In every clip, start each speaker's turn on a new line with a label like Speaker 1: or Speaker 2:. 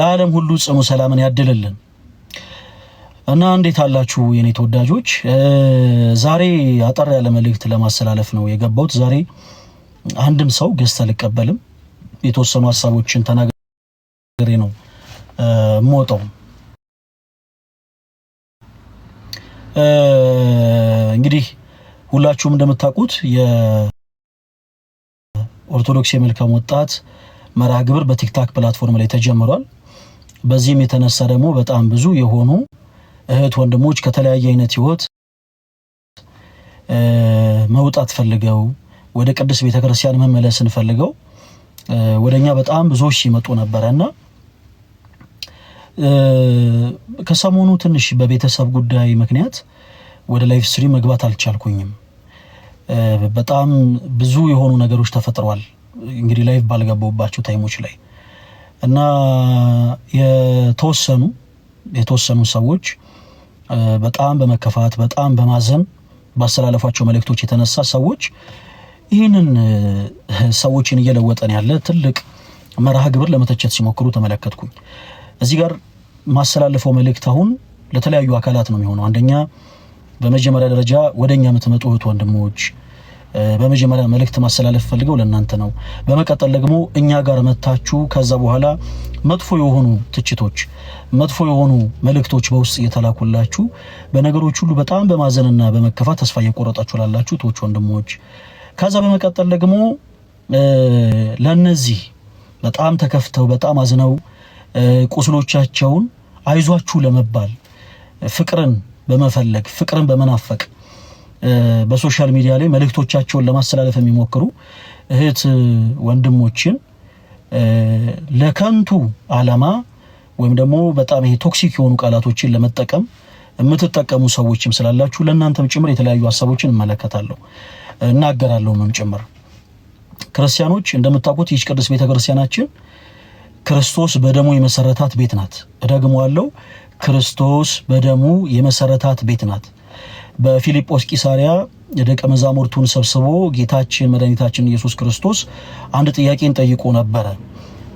Speaker 1: ለዓለም ሁሉ ጽኑ ሰላምን ያድልልን። እና እንዴት አላችሁ የኔ ተወዳጆች? ዛሬ አጠር ያለ መልእክት ለማስተላለፍ ነው የገባሁት። ዛሬ አንድም ሰው ገዝተ ልቀበልም የተወሰኑ ሐሳቦችን ተናግሬ ነው ሞተው። እንግዲህ ሁላችሁም እንደምታውቁት የኦርቶዶክስ የመልካም ወጣት መርሃ ግብር በቲክታክ ፕላትፎርም ላይ ተጀምሯል። በዚህም የተነሳ ደግሞ በጣም ብዙ የሆኑ እህት ወንድሞች ከተለያየ አይነት ህይወት መውጣት ፈልገው ወደ ቅዱስ ቤተክርስቲያን መመለስን ፈልገው ወደኛ በጣም ብዙዎች ሲመጡ ነበርና ከሰሞኑ ትንሽ በቤተሰብ ጉዳይ ምክንያት ወደ ላይቭ ስትሪም መግባት አልቻልኩኝም። በጣም ብዙ የሆኑ ነገሮች ተፈጥረዋል እንግዲህ ላይቭ ባልገባውባቸው ታይሞች ላይ እና የተወሰኑ ሰዎች በጣም በመከፋት በጣም በማዘን ባስተላለፏቸው መልእክቶች የተነሳ ሰዎች ይህንን ሰዎችን እየለወጠን ያለ ትልቅ መርሃ ግብር ለመተቸት ሲሞክሩ ተመለከትኩኝ። እዚህ ጋር ማስተላለፈው መልእክት አሁን ለተለያዩ አካላት ነው የሚሆነው። አንደኛ በመጀመሪያ ደረጃ ወደኛ የምትመጡ እህት ወንድሞች በመጀመሪያ መልእክት ማስተላለፍ ፈልገው ለእናንተ ነው። በመቀጠል ደግሞ እኛ ጋር መታችሁ ከዛ በኋላ መጥፎ የሆኑ ትችቶች መጥፎ የሆኑ መልእክቶች በውስጥ እየተላኩላችሁ በነገሮች ሁሉ በጣም በማዘንና በመከፋት ተስፋ እየቆረጣችሁ ላላችሁ እህቶች ወንድሞች፣ ከዛ በመቀጠል ደግሞ ለነዚህ በጣም ተከፍተው በጣም አዝነው ቁስሎቻቸውን አይዟችሁ ለመባል ፍቅርን በመፈለግ ፍቅርን በመናፈቅ በሶሻል ሚዲያ ላይ መልእክቶቻቸውን ለማስተላለፍ የሚሞክሩ እህት ወንድሞችን ለከንቱ ዓላማ ወይም ደግሞ በጣም ይሄ ቶክሲክ የሆኑ ቃላቶችን ለመጠቀም የምትጠቀሙ ሰዎችም ስላላችሁ ለእናንተም ጭምር የተለያዩ ሐሳቦችን እመለከታለሁ እናገራለሁም ጭምር። ክርስቲያኖች እንደምታውቁት ይህች ቅድስት ቤተክርስቲያናችን ክርስቶስ በደሙ የመሰረታት ቤት ናት። እደግመዋለሁ፣ ክርስቶስ በደሙ የመሰረታት ቤት ናት። በፊልጶስ ቂሳሪያ የደቀ መዛሙርቱን ሰብስቦ ጌታችን መድኃኒታችን ኢየሱስ ክርስቶስ አንድ ጥያቄን ጠይቆ ነበረ።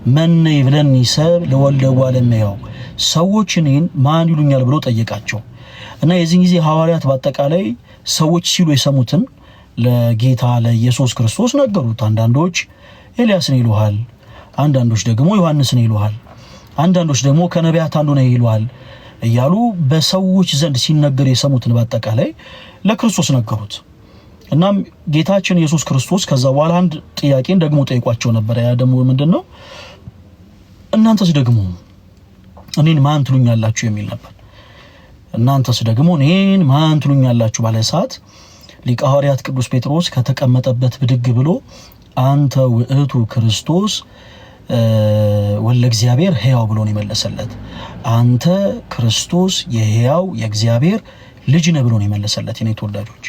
Speaker 1: መን ይብለኒ ሰብ ለወልደ እጓለ እመሕያው፣ ሰዎች እኔን ማን ይሉኛል ብሎ ጠየቃቸው። እና የዚህ ጊዜ ሐዋርያት በአጠቃላይ ሰዎች ሲሉ የሰሙትን ለጌታ ለኢየሱስ ክርስቶስ ነገሩት። አንዳንዶች ኤልያስን ይሉሃል፣ አንዳንዶች ደግሞ ዮሐንስን ይሉሃል፣ አንዳንዶች ደግሞ ከነቢያት አንዱ ነው ይሉሃል እያሉ በሰዎች ዘንድ ሲነገር የሰሙትን በአጠቃላይ ለክርስቶስ ነገሩት። እናም ጌታችን ኢየሱስ ክርስቶስ ከዛ በኋላ አንድ ጥያቄን ደግሞ ጠይቋቸው ነበር። ያ ደግሞ ምንድነው? እናንተስ ደግሞ እኔን ማን ትሉኛላችሁ የሚል ነበር። እናንተስ ደግሞ እኔን ማን ትሉኛላችሁ ባለ ሰዓት ሊቀ ሐዋርያት ቅዱስ ጴጥሮስ ከተቀመጠበት ብድግ ብሎ አንተ ውእቱ ክርስቶስ ወለ እግዚአብሔር ሕያው ብሎ ነው የመለሰለት። አንተ ክርስቶስ የሕያው የእግዚአብሔር ልጅ ነህ ብሎ ነው የመለሰለት የኔ ተወዳጆች።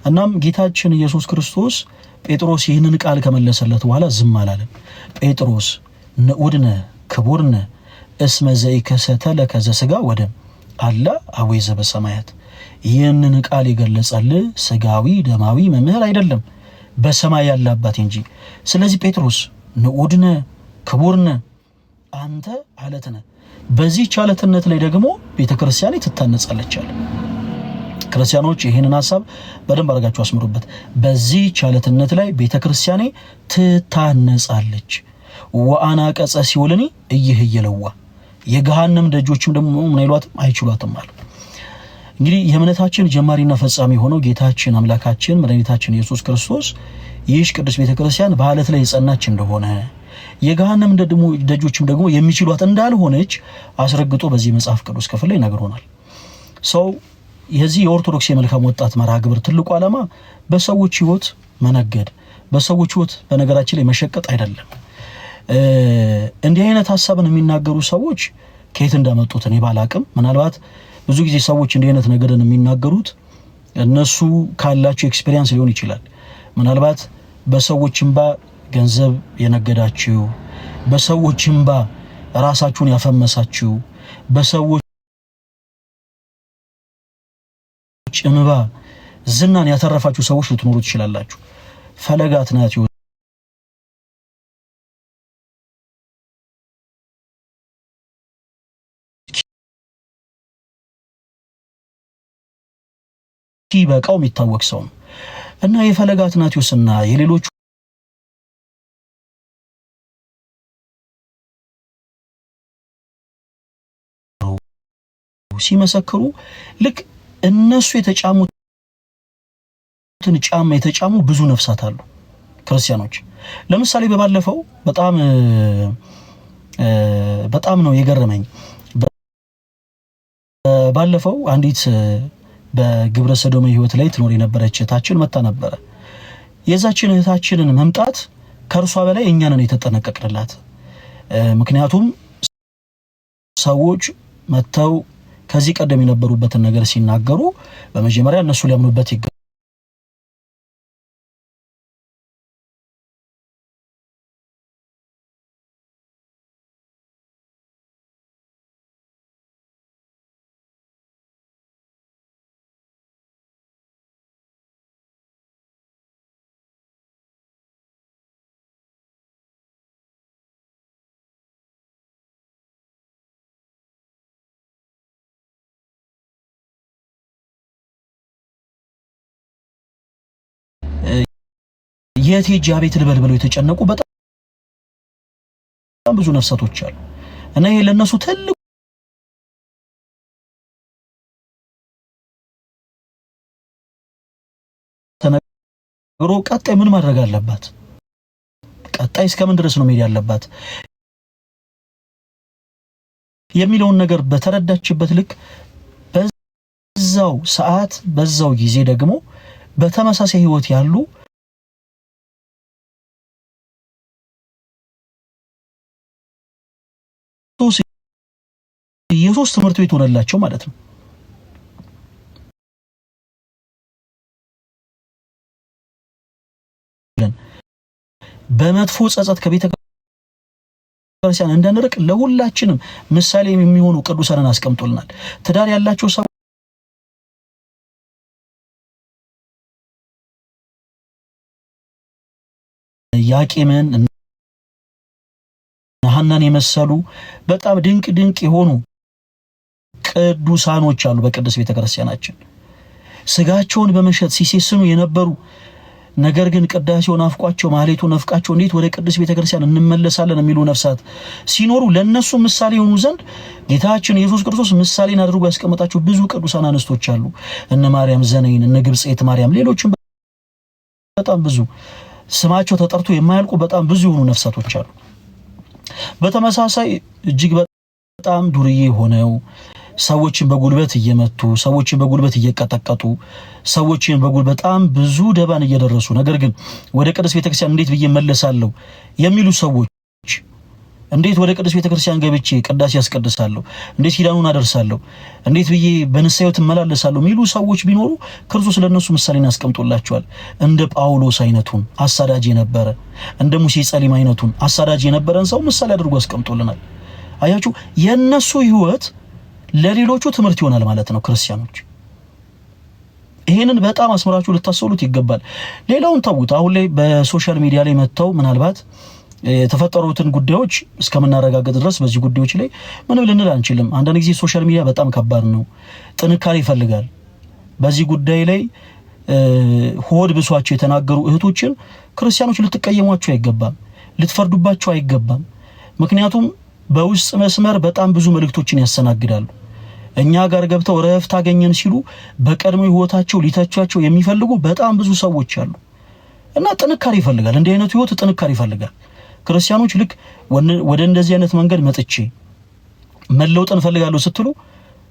Speaker 1: እናም ጌታችን ኢየሱስ ክርስቶስ ጴጥሮስ ይህንን ቃል ከመለሰለት በኋላ ዝም አላለም። ጴጥሮስ ንዑድነ ክቡርነ እስመ ዘኢከሰተ ለከ ዘሥጋ ወደም አላ አቡየ ዘበሰማያት፣ ይህንን ቃል የገለጸልህ ስጋዊ ደማዊ መምህር አይደለም በሰማይ ያለ አባቴ እንጂ። ስለዚህ ጴጥሮስ ንዑድነ ክቡርነ አንተ አለት ነህ። በዚህ ቻለትነት ላይ ደግሞ ቤተክርስቲያኔ ትታነጻለች አለ። ክርስቲያኖች ይሄንን ሐሳብ በደንብ አድርጋችሁ አስምሩበት። በዚህ ቻለትነት ላይ ቤተክርስቲያኔ ትታነጻለች። ወአናቀጸ ሲኦልኒ እይህየለዋ፣ የገሃነም ደጆችም ደግሞ ምን አይሏትም አይችሏትም አለ። እንግዲህ የእምነታችን ጀማሪና ፈጻሚ ሆነው ጌታችን አምላካችን መድኃኒታችን ኢየሱስ ክርስቶስ ይህች ቅዱስ ቤተክርስቲያን በአለት ላይ የጸናች እንደሆነ የገሃነም ደጆችም ደግሞ የሚችሏት እንዳልሆነች አስረግጦ በዚህ መጽሐፍ ቅዱስ ክፍል ላይ ነግሮናል። ሰው የዚህ የኦርቶዶክስ የመልካም ወጣት መርሃ ግብር ትልቁ ዓላማ በሰዎች ህይወት መነገድ፣ በሰዎች ህይወት በነገራችን ላይ መሸቀጥ አይደለም። እንዲህ አይነት ሐሳብን የሚናገሩ ሰዎች ከየት እንዳመጡት እኔ ባላቅም፣ ምናልባት ብዙ ጊዜ ሰዎች እንዲህ አይነት ነገርን የሚናገሩት እነሱ ካላቸው ኤክስፒሪየንስ ሊሆን ይችላል። ምናልባት በሰዎች እንባ ገንዘብ የነገዳችሁ፣ በሰዎች እንባ ራሳችሁን ያፈመሳችሁ፣ በሰዎች እንባ ዝናን ያተረፋችሁ ሰዎች ልትኖሩ ትችላላችሁ። ፈለጋት ናት ሲበቃው የሚታወቅ ሰው ነው እና የፈለገ አትናቴዎስና የሌሎቹ ሲመሰክሩ ልክ እነሱ የተጫሙትን ጫማ የተጫሙ ብዙ ነፍሳት አሉ ክርስቲያኖች። ለምሳሌ በባለፈው በጣም ነው የገረመኝ። ባለፈው አንዲት በግብረ ሰዶም ህይወት ላይ ትኖር የነበረች እህታችን መጣ ነበር። የዛችን እህታችንን መምጣት ከርሷ በላይ እኛ ነን የተጠነቀቅንላት። ምክንያቱም ሰዎች መተው ከዚህ ቀደም የነበሩበትን ነገር ሲናገሩ በመጀመሪያ እነሱ ሊያምኑበት ይገባል። የት ሄጄ አቤት ልበል ብለው የተጨነቁ በጣም ብዙ ነፍሳቶች አሉ እና ይሄ ለነሱ ትልቅ ተነግሮ ቀጣይ ምን ማድረግ አለባት? ቀጣይ እስከምን ድረስ ነው መሄድ ያለባት የሚለውን ነገር በተረዳችበት ልክ በዛው ሰዓት በዛው ጊዜ ደግሞ በተመሳሳይ ህይወት ያሉ የሶስት ትምህርት ቤት ሆነላቸው ማለት ነው። በመጥፎ ጸጸት ከቤተ ክርስቲያን እንዳንርቅ ለሁላችንም ምሳሌ የሚሆኑ ቅዱሳንን አስቀምጦልናል። ትዳር ያላቸው ሰው ያቄምን ሐናን የመሰሉ በጣም ድንቅ የሆኑ ቅዱሳኖች አሉ በቅዱስ ቤተክርስቲያናችን። ስጋቸውን በመሸጥ ሲሴስኑ የነበሩ ነገር ግን ቅዳሴው ናፍቋቸው ማህሌቱ ናፍቃቸው እንዴት ወደ ቅዱስ ቤተክርስቲያን እንመለሳለን የሚሉ ነፍሳት ሲኖሩ ለነሱ ምሳሌ የሆኑ ዘንድ ጌታችን ኢየሱስ ክርስቶስ ምሳሌን አድርጎ ያስቀመጣቸው ብዙ ቅዱሳን አንስቶች አሉ። እነ ማርያም ዘነይን፣ እነ ግብጽኤት ማርያም፣ ሌሎችም በጣም ብዙ ስማቸው ተጠርቶ የማያልቁ በጣም ብዙ የሆኑ ነፍሳቶች አሉ። በተመሳሳይ እጅግ በጣም ዱርዬ ሆነው ሰዎችን በጉልበት እየመቱ ሰዎችን በጉልበት እየቀጠቀጡ ሰዎችን በጉልበት በጣም ብዙ ደባን እየደረሱ ነገር ግን ወደ ቅዱስ ቤተክርስቲያን እንዴት ብዬ መለሳለሁ የሚሉ ሰዎች እንዴት ወደ ቅዱስ ቤተክርስቲያን ገብቼ ቅዳሴ ያስቀድሳለሁ፣ እንዴት ኪዳኑን አደርሳለሁ፣ እንዴት ብዬ በንስሐው ተመላለሳለሁ የሚሉ ሰዎች ቢኖሩ ክርስቶስ ለነሱ ምሳሌን አስቀምጦላቸዋል። እንደ ጳውሎስ አይነቱን አሳዳጅ የነበረ እንደ ሙሴ ጸሊም አይነቱን አሳዳጅ የነበረን ሰው ምሳሌ አድርጎ አስቀምጦልናል። አያችሁ የነሱ ህይወት ለሌሎቹ ትምህርት ይሆናል ማለት ነው። ክርስቲያኖች ይሄንን በጣም አስመራችሁ ልታስተውሉት ይገባል። ሌላውን ተውት። አሁን ላይ በሶሻል ሚዲያ ላይ መጥተው ምናልባት የተፈጠሩትን ጉዳዮች እስከምናረጋግጥ ድረስ በዚህ ጉዳዮች ላይ ምንም ልንል አንችልም። አንዳንድ ጊዜ ሶሻል ሚዲያ በጣም ከባድ ነው፣ ጥንካሬ ይፈልጋል። በዚህ ጉዳይ ላይ ሆድ ብሷቸው የተናገሩ እህቶችን ክርስቲያኖች ልትቀየሟቸው አይገባም፣ ልትፈርዱባቸው አይገባም። ምክንያቱም በውስጥ መስመር በጣም ብዙ መልእክቶችን ያስተናግዳሉ። እኛ ጋር ገብተው ረፍት አገኘን ሲሉ በቀድሞ ህይወታቸው ሊተቻቸው የሚፈልጉ በጣም ብዙ ሰዎች አሉ እና ጥንካሬ ይፈልጋል። እንዲህ አይነቱ ህይወት ጥንካሬ ይፈልጋል። ክርስቲያኖች ልክ ወደ እንደዚህ አይነት መንገድ መጥቼ መለውጥን ፈልጋለሁ ስትሉ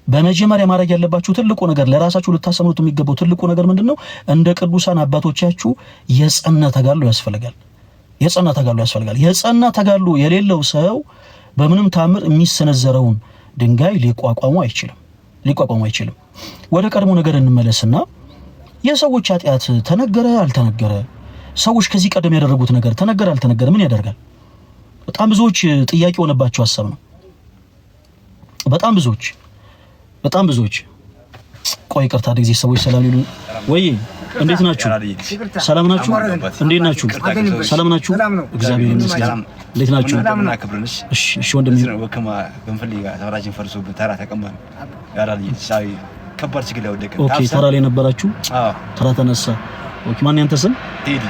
Speaker 1: በመጀመሪያ ማድረግ ያለባችሁ ትልቁ ነገር ለራሳችሁ ልታሰምሩት የሚገባው ትልቁ ነገር ምንድነው? እንደ ቅዱሳን አባቶቻችሁ የጸና ተጋድሎ ያስፈልጋል። የጸና ተጋድሎ ያስፈልጋል። የጸና ተጋድሎ የሌለው ሰው በምንም ታምር የሚሰነዘረውን ድንጋይ ሊቋቋሙ አይችልም። ወደ ቀድሞ ነገር እንመለስና የሰዎች ኃጢአት ተነገረ አልተነገረ፣ ሰዎች ከዚህ ቀደም ያደረጉት ነገር ተነገረ አልተነገረ ምን ያደርጋል? በጣም ብዙዎች ጥያቄ ሆነባቸው ሐሳብ ነው። በጣም ብዙዎች ቆይ ቅርታ ጊዜ ሰዎች ሰላም ሊሉ ወይ እንዴት ናችሁ? ሰላም ናችሁ? እንዴት ናችሁ? ሰላም ናችሁ? እግዚአብሔር ይመስገን። እንዴት ናችሁ? እሺ ወንድሜ
Speaker 2: ከባድ ችግር ላይ ወደቀ።
Speaker 1: ኦኬ ተራ ላይ ነበራችሁ?
Speaker 2: አዎ
Speaker 1: ተራ ተነሳ። ኦኬ ማን ያንተ ስም? ቴዲ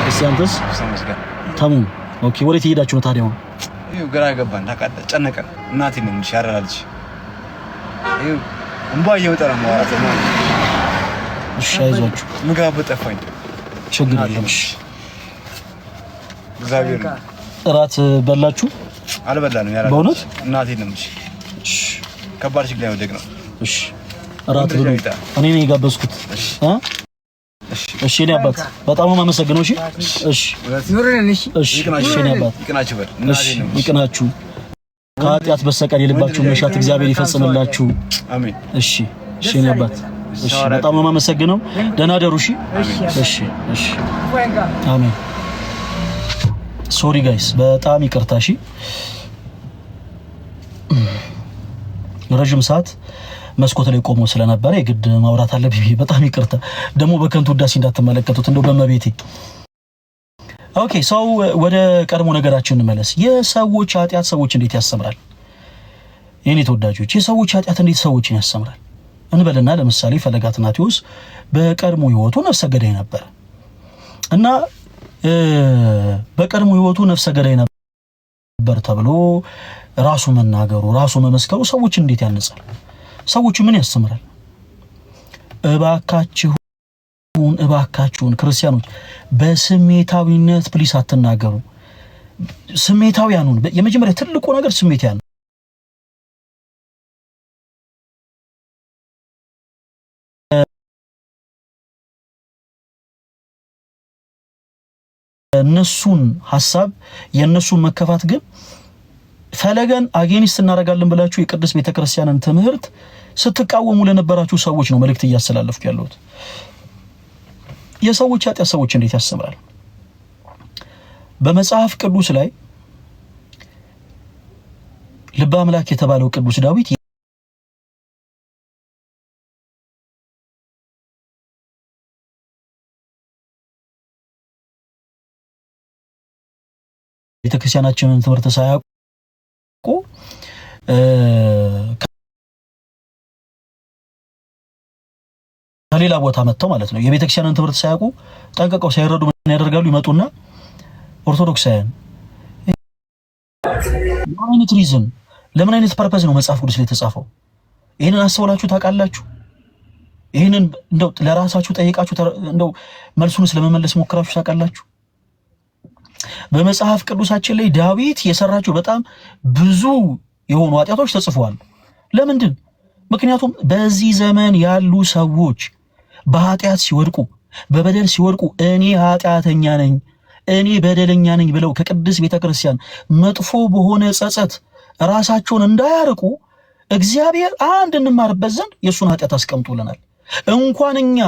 Speaker 1: እሺ አንተስ? ተሙ። ኦኬ ወዴት ሄዳችሁ ነው ታዲያ?
Speaker 2: ይኸው ግራ ገባን፣ ታውቃለህ፣ ጨነቀን። እናቴ ነው ያራራልሽ። ይኸው እንባ እየወጣ ነው ማለት ነው።
Speaker 1: እሺ አይዟችሁ፣
Speaker 2: ምግብ ጠፋኝ።
Speaker 1: ችግር የለም። እሺ
Speaker 2: እግዚአብሔር
Speaker 1: እራት በላችሁ?
Speaker 2: አልበላንም። ያራራልሽ በእውነት እናቴ ነው። እሺ ከባድ ችግር ላይ ወደቅን። እሺ
Speaker 1: እራት ብሉ። እኔ ነኝ የጋበዝኩት። እሺ እኔ አባት በጣም ነው የማመሰግነው። እሺ እሺ እሺ እኔ አባት ይቅናችሁ፣ ከኃጢአት በስተቀር የልባችሁን መሻት እግዚአብሔር ይፈጽምላችሁ። አሜን። እሺ እሺ እኔ አባት እሺ በጣም ነው የማመሰግነው። ደህና ደሩ። እሺ እሺ እሺ አሜን። ሶሪ ጋይስ በጣም ይቅርታ። እሺ ረጅም ሰዓት መስኮት ላይ ቆሞ ስለነበረ የግድ ማውራት አለብኝ። በጣም ይቅርታ። ደግሞ በከንቱ ዳሲ እንዳትመለከቱት እንደው በመቤቴ። ኦኬ ሰው ወደ ቀድሞ ነገራችን እንመለስ። የሰዎች ኃጢአት ሰዎች እንዴት ያስተምራል? የኔ ተወዳጆች የሰዎች ኃጢአት እንዴት ሰዎችን ያስተምራል እንበልና ለምሳሌ ፈለገ አትናቴዎስ በቀድሞ ህይወቱ ነፍሰ ገዳይ ነበር እና በቀድሞ ህይወቱ ነፍሰ ገዳይ ነበር ተብሎ ራሱ መናገሩ ራሱ መመስከሩ ሰዎች እንዴት ያነጻል? ሰዎች ምን ያስተምራል? እባካችሁን ክርስቲያኖች በስሜታዊነት ፕሊስ አትናገሩ። ስሜታዊያኑን የመጀመሪያ ትልቁ ነገር ስሜታዊያን እነሱን ሐሳብ የነሱን መከፋት ግን ፈለገን አጌኒስት እናደርጋለን ብላችሁ የቅድስት ቤተክርስቲያንን ትምህርት ስትቃወሙ ለነበራችሁ ሰዎች ነው መልእክት እያስተላለፍኩ ያለሁት። የሰዎች ኃጢአት ሰዎች እንዴት ያስተምራል? በመጽሐፍ ቅዱስ ላይ ልበ አምላክ የተባለው ቅዱስ ዳዊት ቤተክርስቲያናችንን ትምህርት ሳያውቁ ከሌላ ቦታ መጥተው ማለት ነው የቤተክርስቲያንን ትምህርት ሳያውቁ ጠንቀቀው ሳይረዱ ምን ያደርጋሉ? ይመጡና ኦርቶዶክሳውያን ምን አይነት ሪዝን ለምን አይነት ፐርፐዝ ነው መጽሐፍ ቅዱስ ላይ የተጻፈው? ይሄንን አስተውላችሁ ታውቃላችሁ? ይሄንን እንደው ለራሳችሁ ጠይቃችሁ እንደው መልሱን ስለመመለስ ሞክራችሁ ታውቃላችሁ? በመጽሐፍ ቅዱሳችን ላይ ዳዊት የሰራቸው በጣም ብዙ የሆኑ ኃጢአቶች ተጽፈዋል። ለምንድን? ምክንያቱም በዚህ ዘመን ያሉ ሰዎች በኃጢአት ሲወድቁ በበደል ሲወድቁ እኔ ኃጢአተኛ ነኝ እኔ በደለኛ ነኝ ብለው ከቅድስት ቤተክርስቲያን መጥፎ በሆነ ጸጸት ራሳቸውን እንዳያርቁ እግዚአብሔር አንድ እንማርበት ዘንድ የሱን ኃጢአት አስቀምጦልናል። እንኳንኛ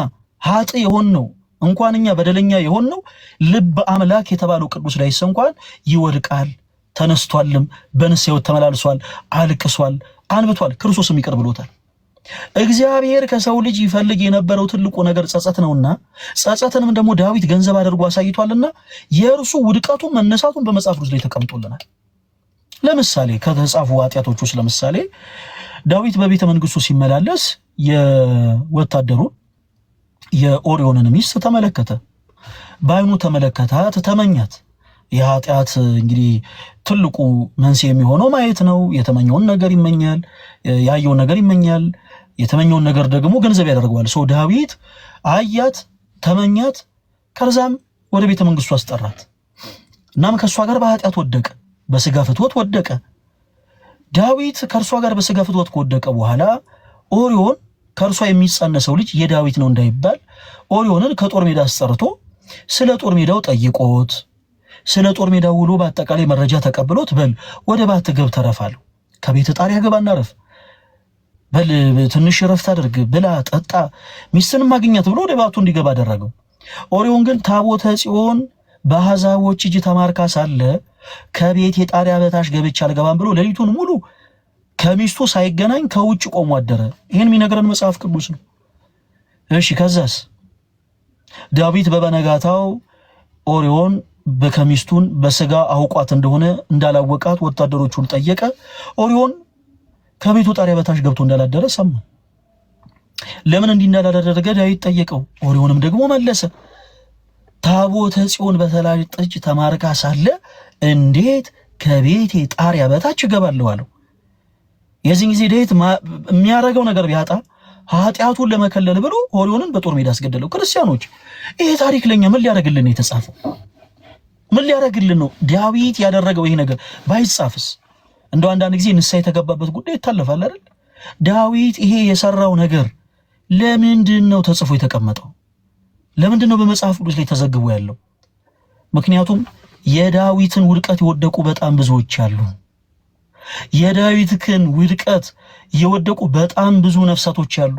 Speaker 1: ኃጥእ የሆነው እንኳንኛ በደለኛ የሆነው ልበ አምላክ የተባለው ቅዱስ ዳዊት እንኳን ይወድቃል፣ ተነስቷልም፣ በንስሐ ሕይወት ተመላልሷል፣ አልቅሷል፣ አንብቷል፣ ክርስቶስም ይቅር ብሎታል። እግዚአብሔር ከሰው ልጅ ይፈልግ የነበረው ትልቁ ነገር ጸጸት ነውና ጸጸትንም ደግሞ ዳዊት ገንዘብ አድርጎ አሳይቷልና የእርሱ ውድቀቱ መነሳቱን በመጽሐፍ ቅዱስ ላይ ተቀምጦልናል። ለምሳሌ ከተጻፉ ኃጢአቶች ውስጥ ለምሳሌ ዳዊት በቤተ መንግስቱ ሲመላለስ የወታደሩን የኦሪዮንን ሚስት ተመለከተ። በዓይኑ ተመለከታት፣ ተመኛት። የኃጢአት እንግዲህ ትልቁ መንስኤ የሚሆነው ማየት ነው። የተመኘውን ነገር ይመኛል፣ ያየውን ነገር ይመኛል። የተመኘውን ነገር ደግሞ ገንዘብ ያደርገዋል። ሰው ዳዊት አያት፣ ተመኛት፣ ከዛም ወደ ቤተ መንግስቱ አስጠራት። እናም ከሷ ጋር በኃጢአት ወደቀ፣ በስጋ ፍትወት ወደቀ። ዳዊት ከእርሷ ጋር በስጋ ፍትወት ከወደቀ በኋላ ኦሪዮን ከእርሷ የሚጸነሰው ልጅ የዳዊት ነው እንዳይባል ኦሪዮንን ከጦር ሜዳ አስጠርቶ ስለ ጦር ሜዳው ጠይቆት ስለ ጦር ሜዳው ውሎ በአጠቃላይ መረጃ ተቀብሎት በል ወደ ባት ገብ ተረፋለሁ፣ ከቤት ጣሪያ ገባና ረፍ፣ በል ትንሽ ረፍት አድርግ፣ ብላ ጠጣ፣ ሚስትንም ማግኛት ብሎ ወደ ባቱ እንዲገባ አደረገው። ኦሪዮን ግን ታቦተ ጽዮን በአሕዛቦች እጅ ተማርካ ሳለ ከቤት የጣሪያ በታች ገብቻ አልገባም ብሎ ሌሊቱን ሙሉ ከሚስቱ ሳይገናኝ ከውጭ ቆሞ አደረ። ይሄን የሚነግረን መጽሐፍ ቅዱስ ነው። እሺ ከዛስ ዳዊት በበነጋታው ኦሪዮን በከሚስቱን በስጋ አውቋት እንደሆነ እንዳላወቃት ወታደሮቹን ጠየቀ። ኦሪዮን ከቤቱ ጣሪያ በታች ገብቶ እንዳላደረ ሰማ። ለምን እንዲህ እንዳላደረገ ዳዊት ጠየቀው። ኦሪዮንም ደግሞ መለሰ ታቦተ ጽዮን በተላጠች ተማርካ ሳለ እንዴት ከቤቴ ጣሪያ በታች እገባለሁ አለው። የዚህ ጊዜ ዳዊት የሚያደርገው ነገር ቢያጣ ኃጢአቱን ለመከለል ብሎ ኦሪዮንን በጦር ሜዳ አስገደለው። ክርስቲያኖች ይሄ ታሪክ ለኛ ምን ሊያደርግልን የተጻፈው? ምን ሊያደርግልን ነው? ዳዊት ያደረገው ይሄ ነገር ባይጻፍስ? እንደው አንዳንድ ጊዜ ንስሐ የተገባበት ጉዳይ ይታለፋል አይደል? ዳዊት ይሄ የሰራው ነገር ለምንድን ነው ተጽፎ የተቀመጠው? ለምንድን ነው በመጽሐፍ ቅዱስ ላይ ተዘግቦ ያለው? ምክንያቱም የዳዊትን ውድቀት የወደቁ በጣም ብዙዎች አሉ። የዳዊትን ውድቀት የወደቁ በጣም ብዙ ነፍሳቶች አሉ።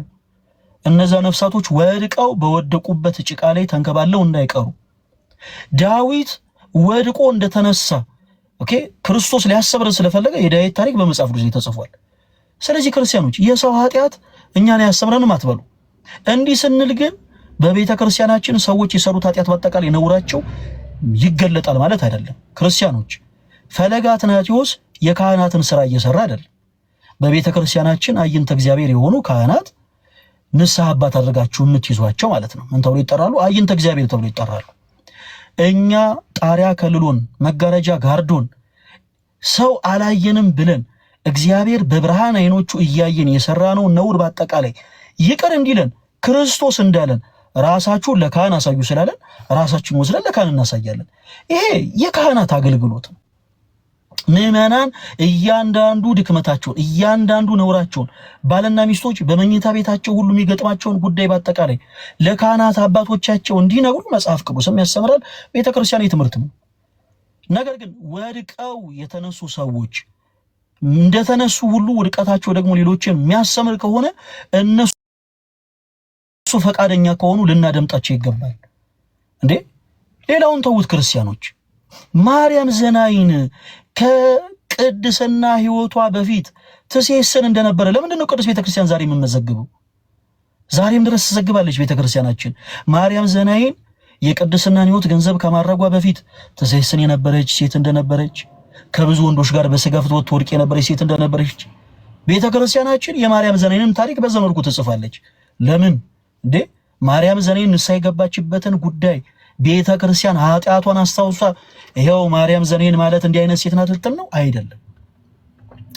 Speaker 1: እነዛ ነፍሳቶች ወድቀው በወደቁበት ጭቃ ላይ ተንከባለው እንዳይቀሩ ዳዊት ወድቆ እንደተነሳ ክርስቶስ ሊያሰብረን ስለፈለገ የዳዊት ታሪክ በመጽሐፍ ቅዱስ ላይ ተጽፏል። ስለዚህ ክርስቲያኖች የሰው ኃጢአት እኛን ያሰምረንም አትበሉ። እንዲህ ስንል ግን በቤተ ክርስቲያናችን ሰዎች የሰሩት ኃጢአት በአጠቃላይ ነውራቸው ይገለጣል ማለት አይደለም። ክርስቲያኖች ፈለገ አትናቴዎስ የካህናትን ስራ እየሰራ አይደለም። በቤተ ክርስቲያናችን አይንተ እግዚአብሔር የሆኑ ካህናት ንስሐ አባት አድርጋችሁ የምትይዟቸው ማለት ነው ምን ተብሎ ይጠራሉ? አይንተ እግዚአብሔር ተብሎ ይጠራሉ። እኛ ጣሪያ ከልሎን መጋረጃ ጋርዶን ሰው አላየንም ብለን እግዚአብሔር በብርሃን አይኖቹ እያየን የሰራነው ነውር በአጠቃላይ ይቅር እንዲለን ክርስቶስ እንዳለን ራሳችሁን ለካህን አሳዩ ስላለን ራሳችን ወስደን ለካህን እናሳያለን። ይሄ የካህናት አገልግሎት ነው። ምዕመናን እያንዳንዱ ድክመታቸውን እያንዳንዱ ነውራቸውን ባልና ሚስቶች በመኝታ ቤታቸው ሁሉ የሚገጥማቸውን ጉዳይ በአጠቃላይ ለካህናት አባቶቻቸው እንዲነግሩ መጽሐፍ ቅዱስም ያስተምራል። ቤተክርስቲያን የትምህርት ነው። ነገር ግን ወድቀው የተነሱ ሰዎች እንደተነሱ ሁሉ ውድቀታቸው ደግሞ ሌሎችን የሚያስተምር ከሆነ እነሱ ፈቃደኛ ከሆኑ ልናደምጣቸው ይገባል። እንዴ ሌላውን ተውት ክርስቲያኖች። ማርያም ዘናይን ከቅድስና ህይወቷ በፊት ትሴስን እንደነበረ ለምንድን ነው ቅዱስ ቤተክርስቲያን ዛሬ የምመዘግበው? ዛሬም ድረስ ትዘግባለች ቤተክርስቲያናችን። ማርያም ዘናይን የቅድስናን ህይወት ገንዘብ ከማድረጓ በፊት ትሴስን የነበረች ሴት እንደነበረች፣ ከብዙ ወንዶች ጋር በስጋ ፍትወት ትወድቅ የነበረች ሴት እንደነበረች ቤተክርስቲያናችን የማርያም ዘናይንን ታሪክ በዛ መልኩ ትጽፋለች። ለምን እንዴ ማርያም ዘናይን ንስሐ የገባችበትን ጉዳይ ቤተ ክርስቲያን ኃጢአቷን አስታውሳ ይሄው ማርያም ዘናይን ማለት እንዲህ አይነት ሴት ናት ልትል ነው? አይደለም።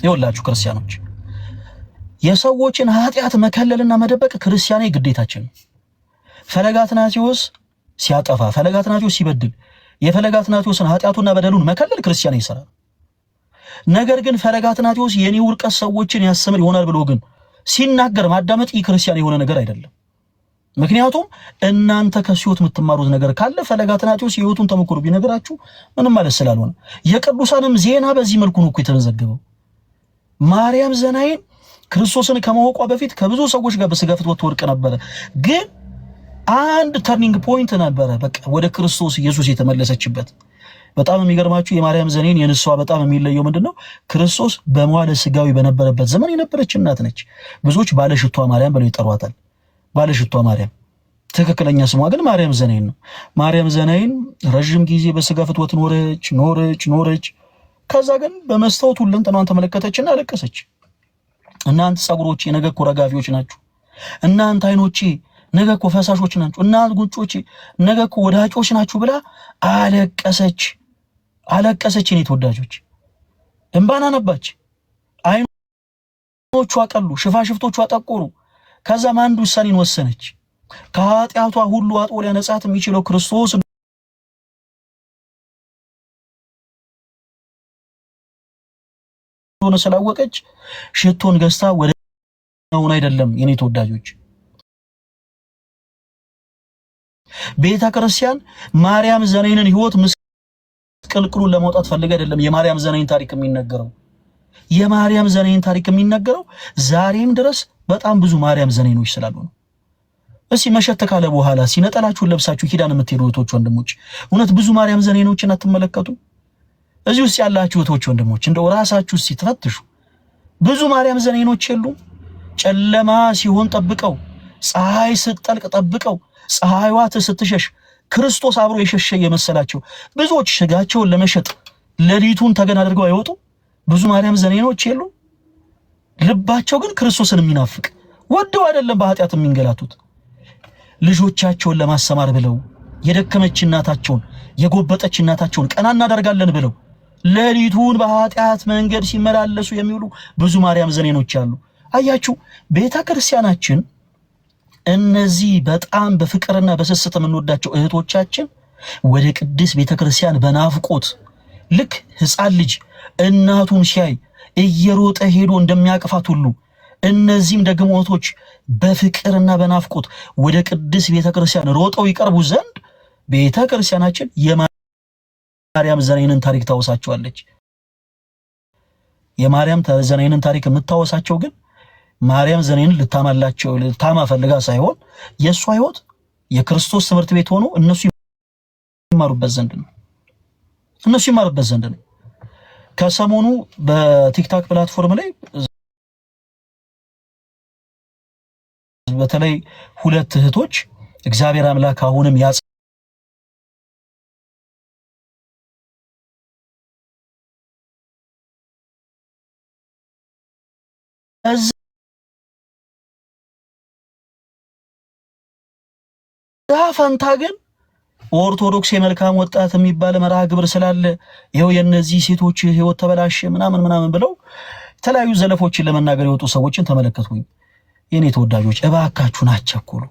Speaker 1: ይኸውላችሁ ክርስቲያኖች የሰዎችን ኃጢአት መከለልና መደበቅ ክርስቲያናዊ ግዴታችን ነው። ፈለገ አትናቴዎስ ሲያጠፋ፣ ፈለገ አትናቴዎስ ሲበድል የፈለገ አትናቴዎስን ኃጢአቱና በደሉን መከለል ክርስቲያናዊ ይሰራል። ነገር ግን ፈለገ አትናቴዎስ የኔ ውርቀት ሰዎችን ያስተምር ይሆናል ብሎ ግን ሲናገር ማዳመጥ ይህ ክርስቲያን የሆነ ነገር አይደለም። ምክንያቱም እናንተ ከሲዮት የምትማሩት ነገር ካለ ፈለገ አትናቴዎስ የህይወቱን ተሞክሮ ቢነግራችሁ ምንም ማለት ስላልሆነ የቅዱሳንም ዜና በዚህ መልኩ ነው እኮ የተመዘገበው። ማርያም ዘናይን ክርስቶስን ከማወቋ በፊት ከብዙ ሰዎች ጋር በስጋ ፍትወት ትወድቅ ነበረ። ግን አንድ ተርኒንግ ፖይንት ነበረ፣ በቃ ወደ ክርስቶስ ኢየሱስ የተመለሰችበት። በጣም የሚገርማችሁ የማርያም ዘናይን የንስዋ በጣም የሚለየው ምንድነው? ክርስቶስ በመዋዕለ ሥጋዌ በነበረበት ዘመን የነበረች እናት ነች። ብዙዎች ባለሽቷ ማርያም ብለው ይጠሯታል። ባለሽቷ ማርያም ትክክለኛ ስሟ ግን ማርያም ዘናይን ነው። ማርያም ዘናይን ረጅም ጊዜ በስጋ ፍትወት ኖረች። ከዛ ግን በመስታወት ሁለንተናዋን ተመለከተችና አለቀሰች። እናንተ ጸጉሮቼ ነገ እኮ ረጋፊዎች ናችሁ፣ እናንተ አይኖቼ ነገ እኮ ፈሳሾች ናችሁ፣ እናንተ ጉንጮቼ ነገ እኮ ወዳጆች ናችሁ ብላ አለቀሰች። የኔ ተወዳጆች እንባን አነባች። አይኖቿ ቀሉ፣ ሽፋሽፍቶቿ ጠቆሩ። ከዛም አንድ ውሳኔን ወሰነች። ከኃጢአቷ ሁሉ አጥቦ ሊያነጻት የሚችለው ክርስቶስ እንደሆነ ስላወቀች ሽቶን ገዝታ ወደ ነውን አይደለም የኔ ተወዳጆች ቤተ ክርስቲያን ማርያም ዘናይንን ህይወት ምስቅልቅሉን ለማውጣት ፈልጋ አይደለም የማርያም ዘናይን ታሪክ የሚነገረው። የማርያም ዘናይን ታሪክ የሚነገረው ዛሬም ድረስ በጣም ብዙ ማርያም ዘናይኖች ስላሉ ነው። እስኪ መሸት ካለ በኋላ ሲነጠላችሁን ለብሳችሁ ኪዳን የምትሄዱ እህቶች ወንድሞች፣ እውነት ብዙ ማርያም ዘናይኖችን አትመለከቱ? እዚህ ውስጥ ያላችሁ እህቶች ወንድሞች እንደው ራሳችሁ እስኪ ተፈትሹ። ብዙ ማርያም ዘናይኖች የሉም? ጨለማ ሲሆን ጠብቀው፣ ፀሐይ ስትጠልቅ ጠብቀው፣ ፀሐይዋ ስትሸሽ ክርስቶስ አብሮ የሸሸ የመሰላቸው ብዙዎች ስጋቸውን ለመሸጥ ሌሊቱን ተገን አድርገው አይወጡ? ብዙ ማርያም ዘናይኖች የሉም? ልባቸው ግን ክርስቶስን የሚናፍቅ ወደው አይደለም በኃጢአት የሚንገላቱት ልጆቻቸውን ለማሰማር ብለው የደከመች እናታቸውን የጎበጠች እናታቸውን ቀና እናደርጋለን ብለው ሌሊቱን በኃጢአት መንገድ ሲመላለሱ የሚውሉ ብዙ ማርያም ዘኔኖች አሉ። አያችሁ ቤተክርስቲያናችን እነዚህ በጣም በፍቅርና በስስት የምንወዳቸው እህቶቻችን ወደ ቅድስት ቤተክርስቲያን በናፍቆት ልክ ሕፃን ልጅ እናቱን ሲያይ እየሮጠ ሄዶ እንደሚያቅፋት ሁሉ እነዚህም ደግሞ እህቶች በፍቅርና በናፍቆት ወደ ቅድስት ቤተክርስቲያን ሮጠው ይቀርቡ ዘንድ ቤተክርስቲያናችን የማርያም ዘኔንን ታሪክ ታወሳቸዋለች። የማርያም ዘኔንን ታሪክ የምታወሳቸው ግን ማርያም ዘኔንን ልታማ ፈልጋ ሳይሆን የእሷ ሕይወት የክርስቶስ ትምህርት ቤት ሆኖ እነሱ ይማሩበት ዘንድ ነው። ከሰሞኑ በቲክታክ ፕላትፎርም ላይ በተለይ ሁለት እህቶች እግዚአብሔር አምላክ አሁንም ፈንታ ግን ኦርቶዶክስ የመልካም ወጣት የሚባል መርሃ ግብር ስላለ ይሄው የነዚህ ሴቶች ህይወት ተበላሸ ምናምን ብለው የተለያዩ ዘለፎችን ለመናገር የወጡ ሰዎችን ተመለከቱኝ። የኔ ተወዳጆች እባካችሁን አትቸኩሉ።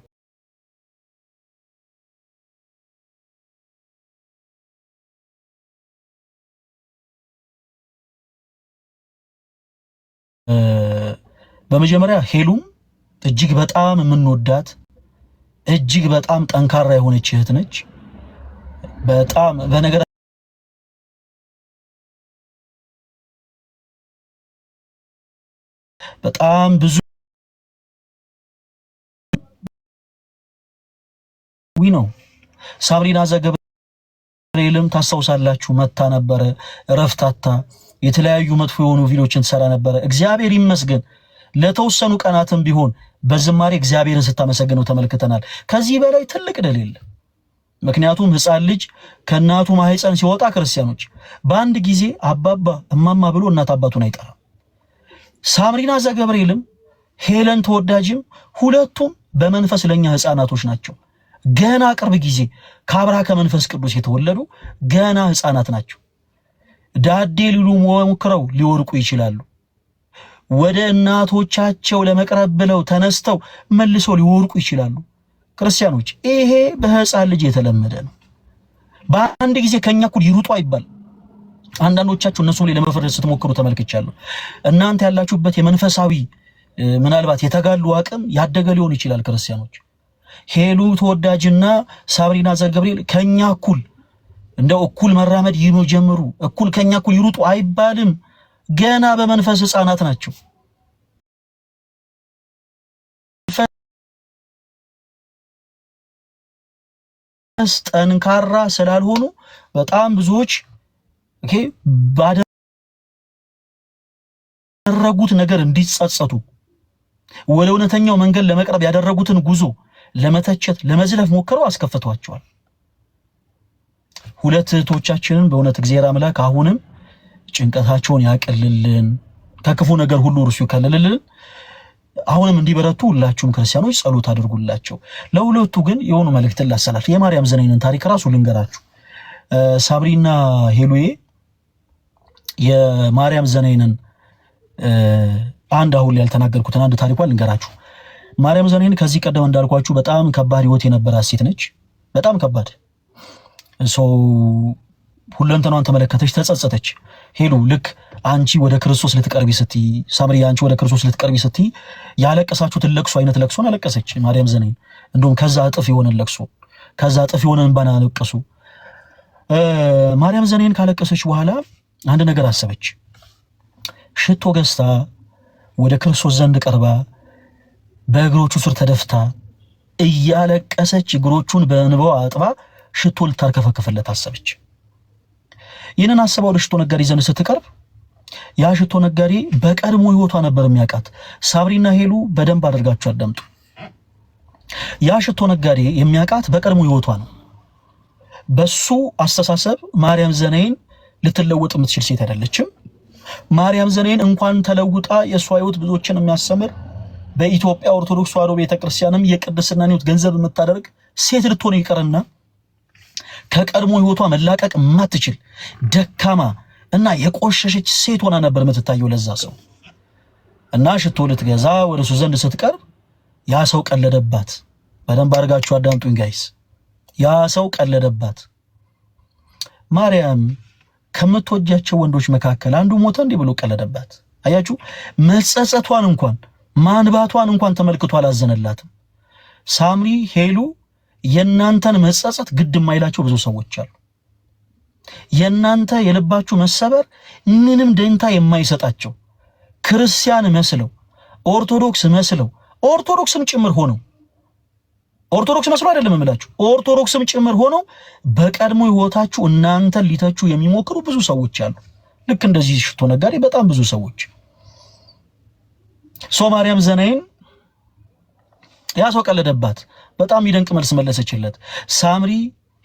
Speaker 1: በመጀመሪያ ሄሉም እጅግ በጣም የምንወዳት እጅግ በጣም ጠንካራ የሆነች እህት ነች። በጣም በነገር በጣም ብዙ ነው። ሳብሪና ዘገብርኤልም ታስታውሳላችሁ መታ ነበረ ረፍታታ የተለያዩ መጥፎ የሆኑ ቪዲዮችን ትሰራ ነበረ። እግዚአብሔር ይመስገን ለተወሰኑ ቀናትም ቢሆን በዝማሬ እግዚአብሔርን ስታመሰግነው ተመልክተናል። ከዚህ በላይ ትልቅ ድል የለም። ምክንያቱም ሕፃን ልጅ ከእናቱ ማህፀን ሲወጣ ክርስቲያኖች በአንድ ጊዜ አባባ እማማ ብሎ እናት አባቱን አይጠራም። ሳምሪና ዘገብርኤልም ሄለን ተወዳጅም ሁለቱም በመንፈስ ለኛ ሕፃናቶች ናቸው። ገና ቅርብ ጊዜ ከአብርሃ ከመንፈስ ቅዱስ የተወለዱ ገና ሕፃናት ናቸው። ዳዴ ሊሉ ሞክረው ሊወርቁ ይችላሉ። ወደ እናቶቻቸው ለመቅረብ ብለው ተነስተው መልሰው ሊወርቁ ይችላሉ። ክርስቲያኖች ይሄ በሕፃን ልጅ የተለመደ ነው። በአንድ ጊዜ ከኛ እኩል ይሩጡ አይባል። አንዳንዶቻችሁ እነሱ ላይ ለመፍረድ ስትሞክሩ ተመልክቻለሁ። እናንተ ያላችሁበት የመንፈሳዊ ምናልባት የተጋሉ አቅም ያደገ ሊሆን ይችላል። ክርስቲያኖች ሄሉ ተወዳጅና ሳብሪና ዘገብርኤል ከኛ እኩል እንደው እኩል መራመድ ጀምሩ፣ እኩል ከኛ እኩል ይሩጡ አይባልም። ገና በመንፈስ ሕፃናት ናቸው። ጠንካራ ስላልሆኑ በጣም ብዙዎች ባደረጉት ነገር እንዲጸጸቱ ወደ እውነተኛው መንገድ ለመቅረብ ያደረጉትን ጉዞ ለመተቸት ለመዝለፍ ሞክረው አስከፍቷቸዋል። ሁለት እህቶቻችንን በእውነት እግዚአብሔር አምላክ አሁንም ጭንቀታቸውን ያቀልልን፣ ከክፉ ነገር ሁሉ እርሱ ይከልልልን። አሁንም እንዲበረቱ ሁላችሁም ክርስቲያኖች ጸሎት አድርጉላቸው። ለሁለቱ ግን የሆኑ መልእክት ላሰላፍ የማርያም ዘኔንን ታሪክ ራሱ ልንገራችሁ። ሳብሪና ሄሉዬ የማርያም ዘኔንን አንድ አሁን ያልተናገርኩትን አንድ ታሪኳን ልንገራችሁ። ማርያም ዘኔን ከዚህ ቀደም እንዳልኳችሁ በጣም ከባድ ህይወት የነበራት ሴት ነች። በጣም ከባድ ሁለንተኗን ተመለከተች፣ ተጸጸተች። ሄሉ ልክ አንቺ ወደ ክርስቶስ ልትቀርቢ ስትይ፣ ሳምሪ አንቺ ወደ ክርስቶስ ልትቀርቢ ስትይ ያለቀሳችሁትን ለቅሶ አይነት ለቅሶን አለቀሰች ማርያም ዘኔን። እንደውም ከዛ እጥፍ የሆነ ለቅሶ፣ ከዛ እጥፍ የሆነ እንባን አለቀሱ። ማርያም ዘኔን ካለቀሰች በኋላ አንድ ነገር አሰበች። ሽቶ ገዝታ ወደ ክርስቶስ ዘንድ ቀርባ በእግሮቹ ስር ተደፍታ እያለቀሰች እግሮቹን በእንባዋ አጥባ ሽቶ ልታርከፈከፈለት አሰበች። ይህንን አስባ ወደ ሽቶ ነጋዴ ዘንድ ስትቀርብ ያ ሽቶ ነጋዴ በቀድሞ ህይወቷ ነበር የሚያውቃት። ሳብሪና ሄሉ በደንብ አድርጋችሁ አዳምጡ። ያ ሽቶ ነጋዴ የሚያውቃት በቀድሞ ህይወቷ ነው። በሱ አስተሳሰብ ማርያም ዘኔን ልትለወጥ የምትችል ሴት አይደለችም። ማርያም ዘኔን እንኳን ተለውጣ የሷ ህይወት ብዙዎችን የሚያስተምር በኢትዮጵያ ኦርቶዶክስ ተዋሕዶ ቤተክርስቲያንም የቅድስናን ሕይወት ገንዘብ የምታደርግ ሴት ልትሆን ይቀርና ከቀድሞ ሕይወቷ መላቀቅ የማትችል ደካማ እና የቆሸሸች ሴት ሆና ነበር የምትታየው ለዛ ሰው። እና ሽቶ ልትገዛ ወደ እሱ ዘንድ ስትቀርብ ያ ሰው ቀለደባት። በደንብ አድርጋችሁ አዳምጡኝ ጋይስ። ያ ሰው ቀለደባት። ማርያም ከምትወጃቸው ወንዶች መካከል አንዱ ሞተ እንዲህ ብሎ ቀለደባት። አያችሁ፣ መጸጸቷን እንኳን ማንባቷን እንኳን ተመልክቶ አላዘነላትም። ሳምሪ ሄሉ የናንተን መጸጸት ግድ የማይላቸው ብዙ ሰዎች አሉ። የናንተ የልባችሁ መሰበር ምንም ደንታ የማይሰጣቸው ክርስቲያን መስለው ኦርቶዶክስ መስለው ኦርቶዶክስም ጭምር ሆነው ኦርቶዶክስ መስሎ አይደለም የምላችሁ ኦርቶዶክስም ጭምር ሆነው በቀድሞ ሕይወታችሁ እናንተን ሊተቹ የሚሞክሩ ብዙ ሰዎች አሉ። ልክ እንደዚህ ሽቶ ነጋዴ በጣም ብዙ ሰዎች። ማርያም ዘናይን ያ ሰው ቀለደባት። በጣም ይደንቅ መልስ መለሰችለት። ሳምሪ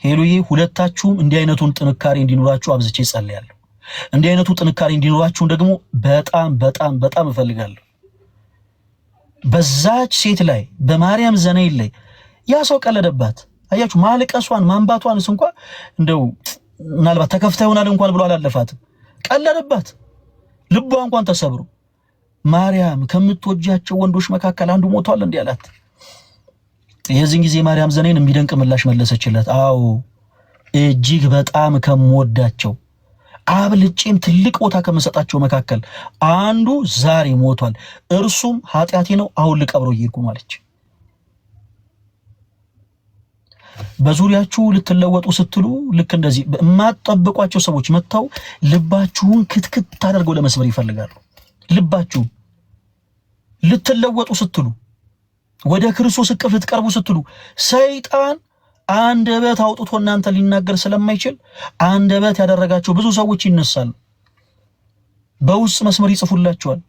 Speaker 1: ሄሉዬ ሁለታችሁም እንዲህ አይነቱን ጥንካሬ እንዲኖራችሁ አብዝቼ ጸልያለሁ። እንዲህ አይነቱ ጥንካሬ እንዲኖራችሁ ደግሞ በጣም በጣም በጣም እፈልጋለሁ። በዛች ሴት ላይ በማርያም ዘናይን ላይ ያ ሰው ቀለደባት። አያችሁ ማልቀሷን ማንባቷንስ እንኳን እንደው ምናልባት ተከፍታ ይሆናል እንኳን ብሎ አላለፋትም። ቀለደባት። ልቧ እንኳን ተሰብሮ ማርያም ከምትወጃቸው ወንዶች መካከል አንዱ ሞቷል እንዲህ አላት። የዚህን ጊዜ ማርያም ዘናይን የሚደንቅ ምላሽ መለሰችለት። አዎ እጅግ በጣም ከምወዳቸው አብልጬም ትልቅ ቦታ ከምሰጣቸው መካከል አንዱ ዛሬ ሞቷል፣ እርሱም ኃጢአቴ ነው፣ አሁን ልቀብረው እየሄድኩ ማለች። በዙሪያችሁ ልትለወጡ ስትሉ ልክ እንደዚህ የማትጠብቋቸው ሰዎች መጥተው ልባችሁን ክትክት አድርገው ለመስበር ይፈልጋሉ። ልባችሁን ልትለወጡ ስትሉ ወደ ክርስቶስ እቅፍ ልትቀርቡ ስትሉ ሰይጣን አንደበት አውጥቶ እናንተ ሊናገር ስለማይችል አንደበት ያደረጋቸው ብዙ ሰዎች ይነሳሉ። በውስጥ መስመር ይጽፉላቸዋል።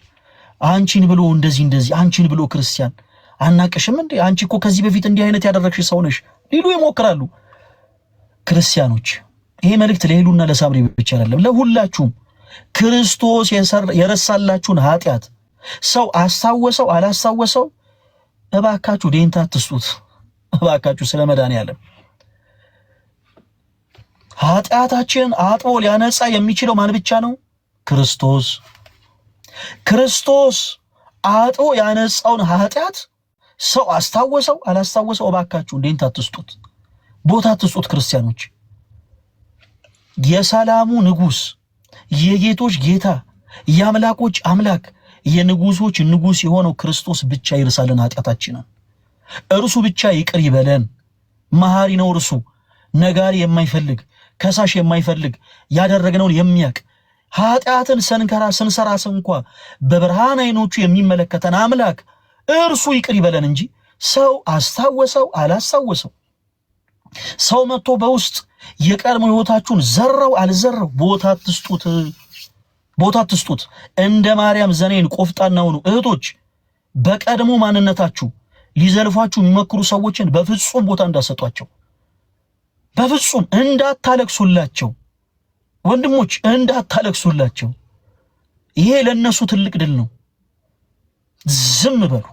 Speaker 1: አንቺን ብሎ እንደዚህ አንቺን ብሎ ክርስቲያን አናቀሽም እንዴ? አንቺ እኮ ከዚህ በፊት እንዲህ አይነት ያደረግሽ ሰው ነሽ ሊሉ ይሞክራሉ። ክርስቲያኖች ይሄ መልእክት ለሄሉና ለሳምሪ ብቻ አይደለም፣ ለሁላችሁም። ክርስቶስ የረሳላችሁን ኃጢአት ሰው አስታወሰው አላስታወሰው እባካችሁ ደንታ አትስጡት። እባካችሁ ስለ መድኃኒዓለም ኃጢአታችንን አጥቦ ሊያነጻ የሚችለው ማን ብቻ ነው? ክርስቶስ። ክርስቶስ አጥቦ ያነጻውን ኃጢአት ሰው አስታወሰው አላስታወሰው እባካችሁ ደንታ አትስጡት፣ ቦታ አትስጡት። ክርስቲያኖች የሰላሙ ንጉስ፣ የጌቶች ጌታ፣ የአምላኮች አምላክ፣ የንጉሶች ንጉስ የሆነው ክርስቶስ ብቻ ይርሳልን ኃጢአታችንን። እርሱ ብቻ ይቅር ይበለን። መሐሪ ነው እርሱ። ነጋሪ የማይፈልግ ከሳሽ የማይፈልግ ያደረግነውን የሚያቅ ኃጢአትን ስንሰራ እንኳ በብርሃን አይኖቹ የሚመለከተን አምላክ እርሱ ይቅር ይበለን እንጂ ሰው አስታወሰው አላስታወሰው ሰው መጥቶ በውስጥ የቀድሞ ሕይወታችሁን ዘራው አልዘራው ቦታ አትስጡት። እንደ ማርያም ዘናይን ቆፍጣና ሁኑ እህቶች። በቀድሞ ማንነታችሁ ሊዘልፏችሁ የሚመክሩ ሰዎችን በፍጹም ቦታ እንዳሰጧቸው፣ በፍጹም እንዳታለቅሱላቸው። ወንድሞች እንዳታለቅሱላቸው። ይሄ ለነሱ ትልቅ ድል ነው። ዝም በሉ።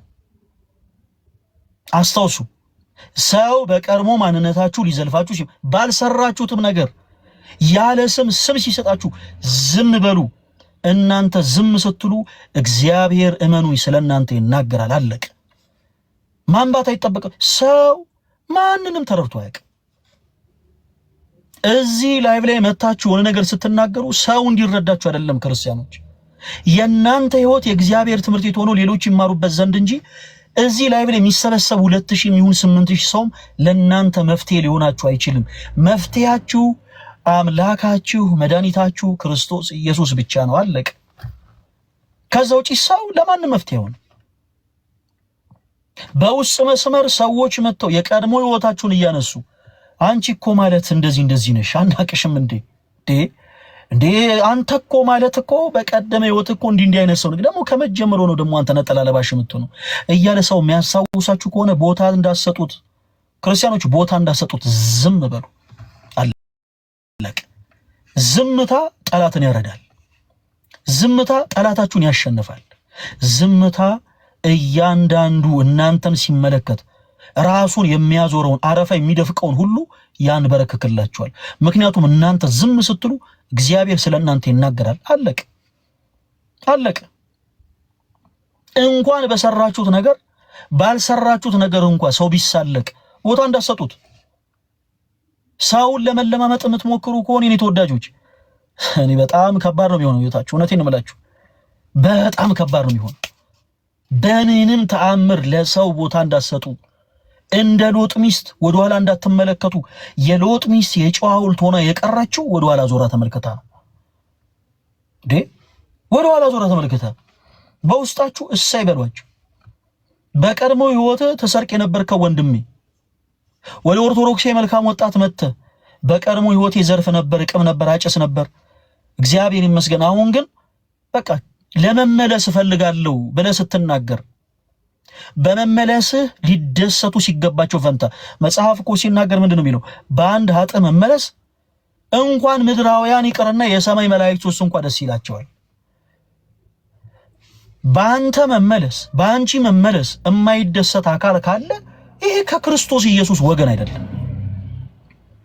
Speaker 1: አስታውሱ፣ ሰው በቀድሞ ማንነታችሁ ሊዘልፋችሁ ባልሰራችሁትም ነገር ያለ ስም ሲሰጣችሁ ዝም በሉ። እናንተ ዝም ስትሉ እግዚአብሔር እመኑኝ ስለናንተ ይናገራል። አለቀ። ማንባት አይጠበቅም። ሰው ማንንም ተረድቶ አያውቅም። እዚህ ላይቭ ላይ መታችሁ የሆነ ነገር ስትናገሩ ሰው እንዲረዳችሁ አይደለም። ክርስቲያኖች የናንተ ህይወት የእግዚአብሔር ትምህርት ቤት ሆኖ ሌሎች ይማሩበት ዘንድ እንጂ እዚህ ላይቭ ላይ የሚሰበሰብ 2000 ይሁን 8000 ሰውም ለናንተ መፍትሄ ሊሆናችሁ አይችልም። መፍትሄያችሁ አምላካችሁ መድኃኒታችሁ ክርስቶስ ኢየሱስ ብቻ ነው። አለቀ። ከዛ ውጪ ሰው ለማንም መፍትሄ ሆነ። በውስጥ መስመር ሰዎች መጥተው የቀድሞ ህይወታችሁን እያነሱ አንቺ እኮ ማለት እንደዚህ ነሽ አናቅሽም እንዴ አንተ እኮ ማለት እኮ በቀደመ ህይወት እኮ እንዲህ አይነት ሰው ነው ደግሞ ከመጀመሩ ነው ደግሞ አንተ ነጠላ ለባሽ የምትሆነው እያለ ሰው የሚያሳውሳችሁ ከሆነ ቦታ እንዳሰጡት፣ ክርስቲያኖች ቦታ እንዳሰጡት ዝም በሉ። አለቀ። ዝምታ ጠላትን ያረዳል። ዝምታ ጠላታችሁን ያሸንፋል። ዝምታ እያንዳንዱ እናንተን ሲመለከት ራሱን የሚያዞረውን አረፋ የሚደፍቀውን ሁሉ ያንበረክክላችኋል። ምክንያቱም እናንተ ዝም ስትሉ እግዚአብሔር ስለእናንተ ይናገራል። አለቀ። እንኳን በሰራችሁት ነገር ባልሰራችሁት ነገር እንኳን ሰው ቢሳለቅ ቦታ እንዳሰጡት። ሰውን ለመለማመጥ የምትሞክሩ ከሆነ የኔ ተወዳጆች እኔ በጣም ከባድ ነው የሚሆነው ህይወታችሁ። እውነቴን ነው የምላችሁ፣ በጣም ከባድ ነው የሚሆነው። በምንም ተአምር ለሰው ቦታ እንዳሰጡ፣ እንደ ሎጥ ሚስት ወደኋላ እንዳትመለከቱ። የሎጥ ሚስት የጨዋ ሐውልት ሆና የቀረችው ወደኋላ ዞራ ተመልከታ ነው። ወደኋላ ዞራ ተመልከታ። በውስጣችሁ እሰይ በሏችሁ። በቀድሞ ህይወት ተሰርቅ የነበርከው ወንድሜ ወደ ኦርቶዶክስ መልካም ወጣት መጥተ በቀድሞ ህይወት የዘርፍ ነበር፣ ቅም ነበር፣ አጨስ ነበር። እግዚአብሔር ይመስገን አሁን ግን በቃ ለመመለስ እፈልጋለሁ ብለህ ስትናገር በመመለስህ ሊደሰቱ ሲገባቸው ፈንታ መጽሐፍ እኮ ሲናገር ምንድነው የሚለው? በአንድ ኃጥእ መመለስ እንኳን ምድራውያን ይቅርና የሰማይ መላእክቶች እንኳን ደስ ይላቸዋል። በአንተ መመለስ በአንቺ መመለስ የማይደሰት አካል ካለ ይሄ ከክርስቶስ ኢየሱስ ወገን አይደለም።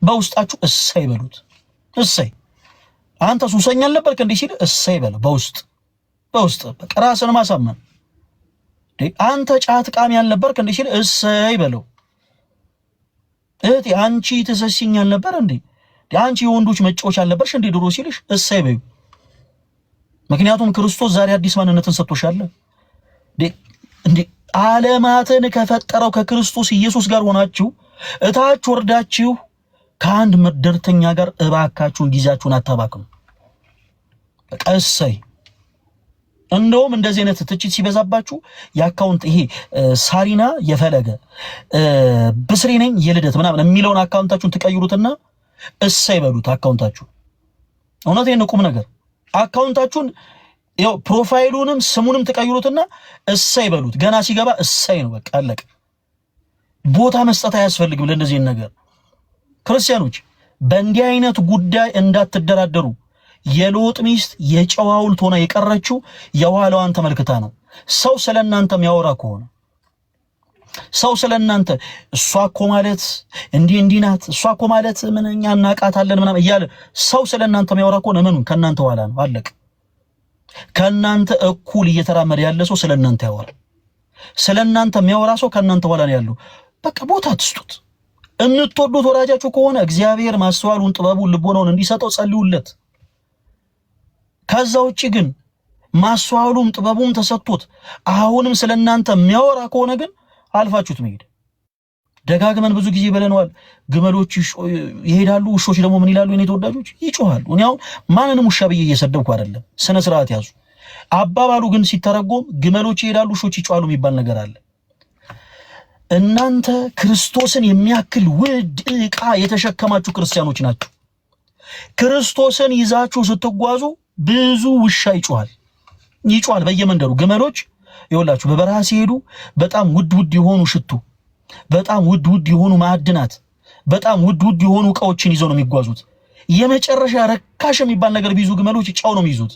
Speaker 1: በውስጣችሁ እሰይ በሉት። እሰይ አንተ ሱሰኛ አልነበርክ እንዲህ ሲል እሰይ በለው። በውስጥ በቃ ራስን ማሳመን። አንተ ጫት ቃሚ አልነበርክ እንዲህ ሲል እሰይ በለው። እህቴ አንቺ ትሰሲኝ አልነበር እንዴ? አንቺ የወንዶች መጫወቻ አልነበርሽ እንዴ ድሮ ሲልሽ እሰይ በዩ። ምክንያቱም ክርስቶስ ዛሬ አዲስ ማንነትን ሰጥቶሻል። እንዴ ዓለማትን ከፈጠረው ከክርስቶስ ኢየሱስ ጋር ሆናችሁ እታች ወርዳችሁ ከአንድ መደርተኛ ጋር እባካችሁን ጊዜያችሁን አታባክኑ። በቃ እሰይ። እንደውም እንደዚህ አይነት ትችት ሲበዛባችሁ የአካውንት ይሄ ሳሪና የፈለገ ብስሪ ነኝ የልደት ምናምን የሚለውን አካውንታችሁን ትቀይሩትና እሰይ በሉት። አካውንታችሁ እውነቴን ነው ቁም ነገር አካውንታችሁን ያው ፕሮፋይሉንም ስሙንም ተቀይሩትና እሰይ በሉት። ገና ሲገባ እሰይ ነው በቃ አለቀ። ቦታ መስጠት አያስፈልግም ለእንደዚህ ነገር። ክርስቲያኖች በእንዲህ አይነት ጉዳይ እንዳትደራደሩ። የሎጥ ሚስት የጨዋ ሐውልት ሆና የቀረችው የኋላዋን ተመልክታ ነው። ሰው ስለናንተ የሚያወራ ከሆነ ሰው ስለናንተ እሷ እኮ ማለት እንዲህ ናት፣ እሷ እኮ ማለት ምንኛ እናቃታለን ምናምን እያለ ሰው ስለናንተ የሚያወራ ከሆነ ምኑ ከናንተ ኋላ ነው። አለቀ። ከናንተ እኩል እየተራመደ ያለ ሰው ስለናንተ ያወራል። ስለናንተ የሚያወራ ሰው ከናንተ ኋላ ነው ያለው። በቃ ቦታ ትስጡት። እንድትወዱት ወዳጃችሁ ከሆነ እግዚአብሔር ማስተዋሉን፣ ጥበቡን፣ ልቦናውን እንዲሰጠው ጸልዩለት። ከዛ ውጪ ግን ማስተዋሉም ጥበቡም ተሰጥቶት አሁንም ስለናንተ የሚያወራ ከሆነ ግን አልፋችሁት መሄድ። ደጋግመን ብዙ ጊዜ ብለናል። ግመሎች ይሄዳሉ፣ ውሾች ደግሞ ምን ይላሉ? የኔ ተወዳጆች ይጮሃሉ። እኔ አሁን ማንንም ውሻ ብዬ እየሰደብኩ አይደለም፣ ስነ ስርዓት ያዙ። አባባሉ ግን ሲተረጎም ግመሎች ይሄዳሉ፣ ውሾች ይጮሃሉ የሚባል ነገር አለ። እናንተ ክርስቶስን የሚያክል ውድ ዕቃ የተሸከማችሁ ክርስቲያኖች ናችሁ። ክርስቶስን ይዛችሁ ስትጓዙ ብዙ ውሻ ይጮሃል በየመንደሩ። ግመሎች ይወላችሁ በበረሃ ሲሄዱ በጣም ውድ የሆኑ ሽቱ፣ በጣም ውድ የሆኑ ማዕድናት፣ በጣም ውድ የሆኑ ዕቃዎችን ይዘው ነው የሚጓዙት። የመጨረሻ ረካሽ የሚባል ነገር ቢይዙ ግመሎች ጨው ነው የሚይዙት።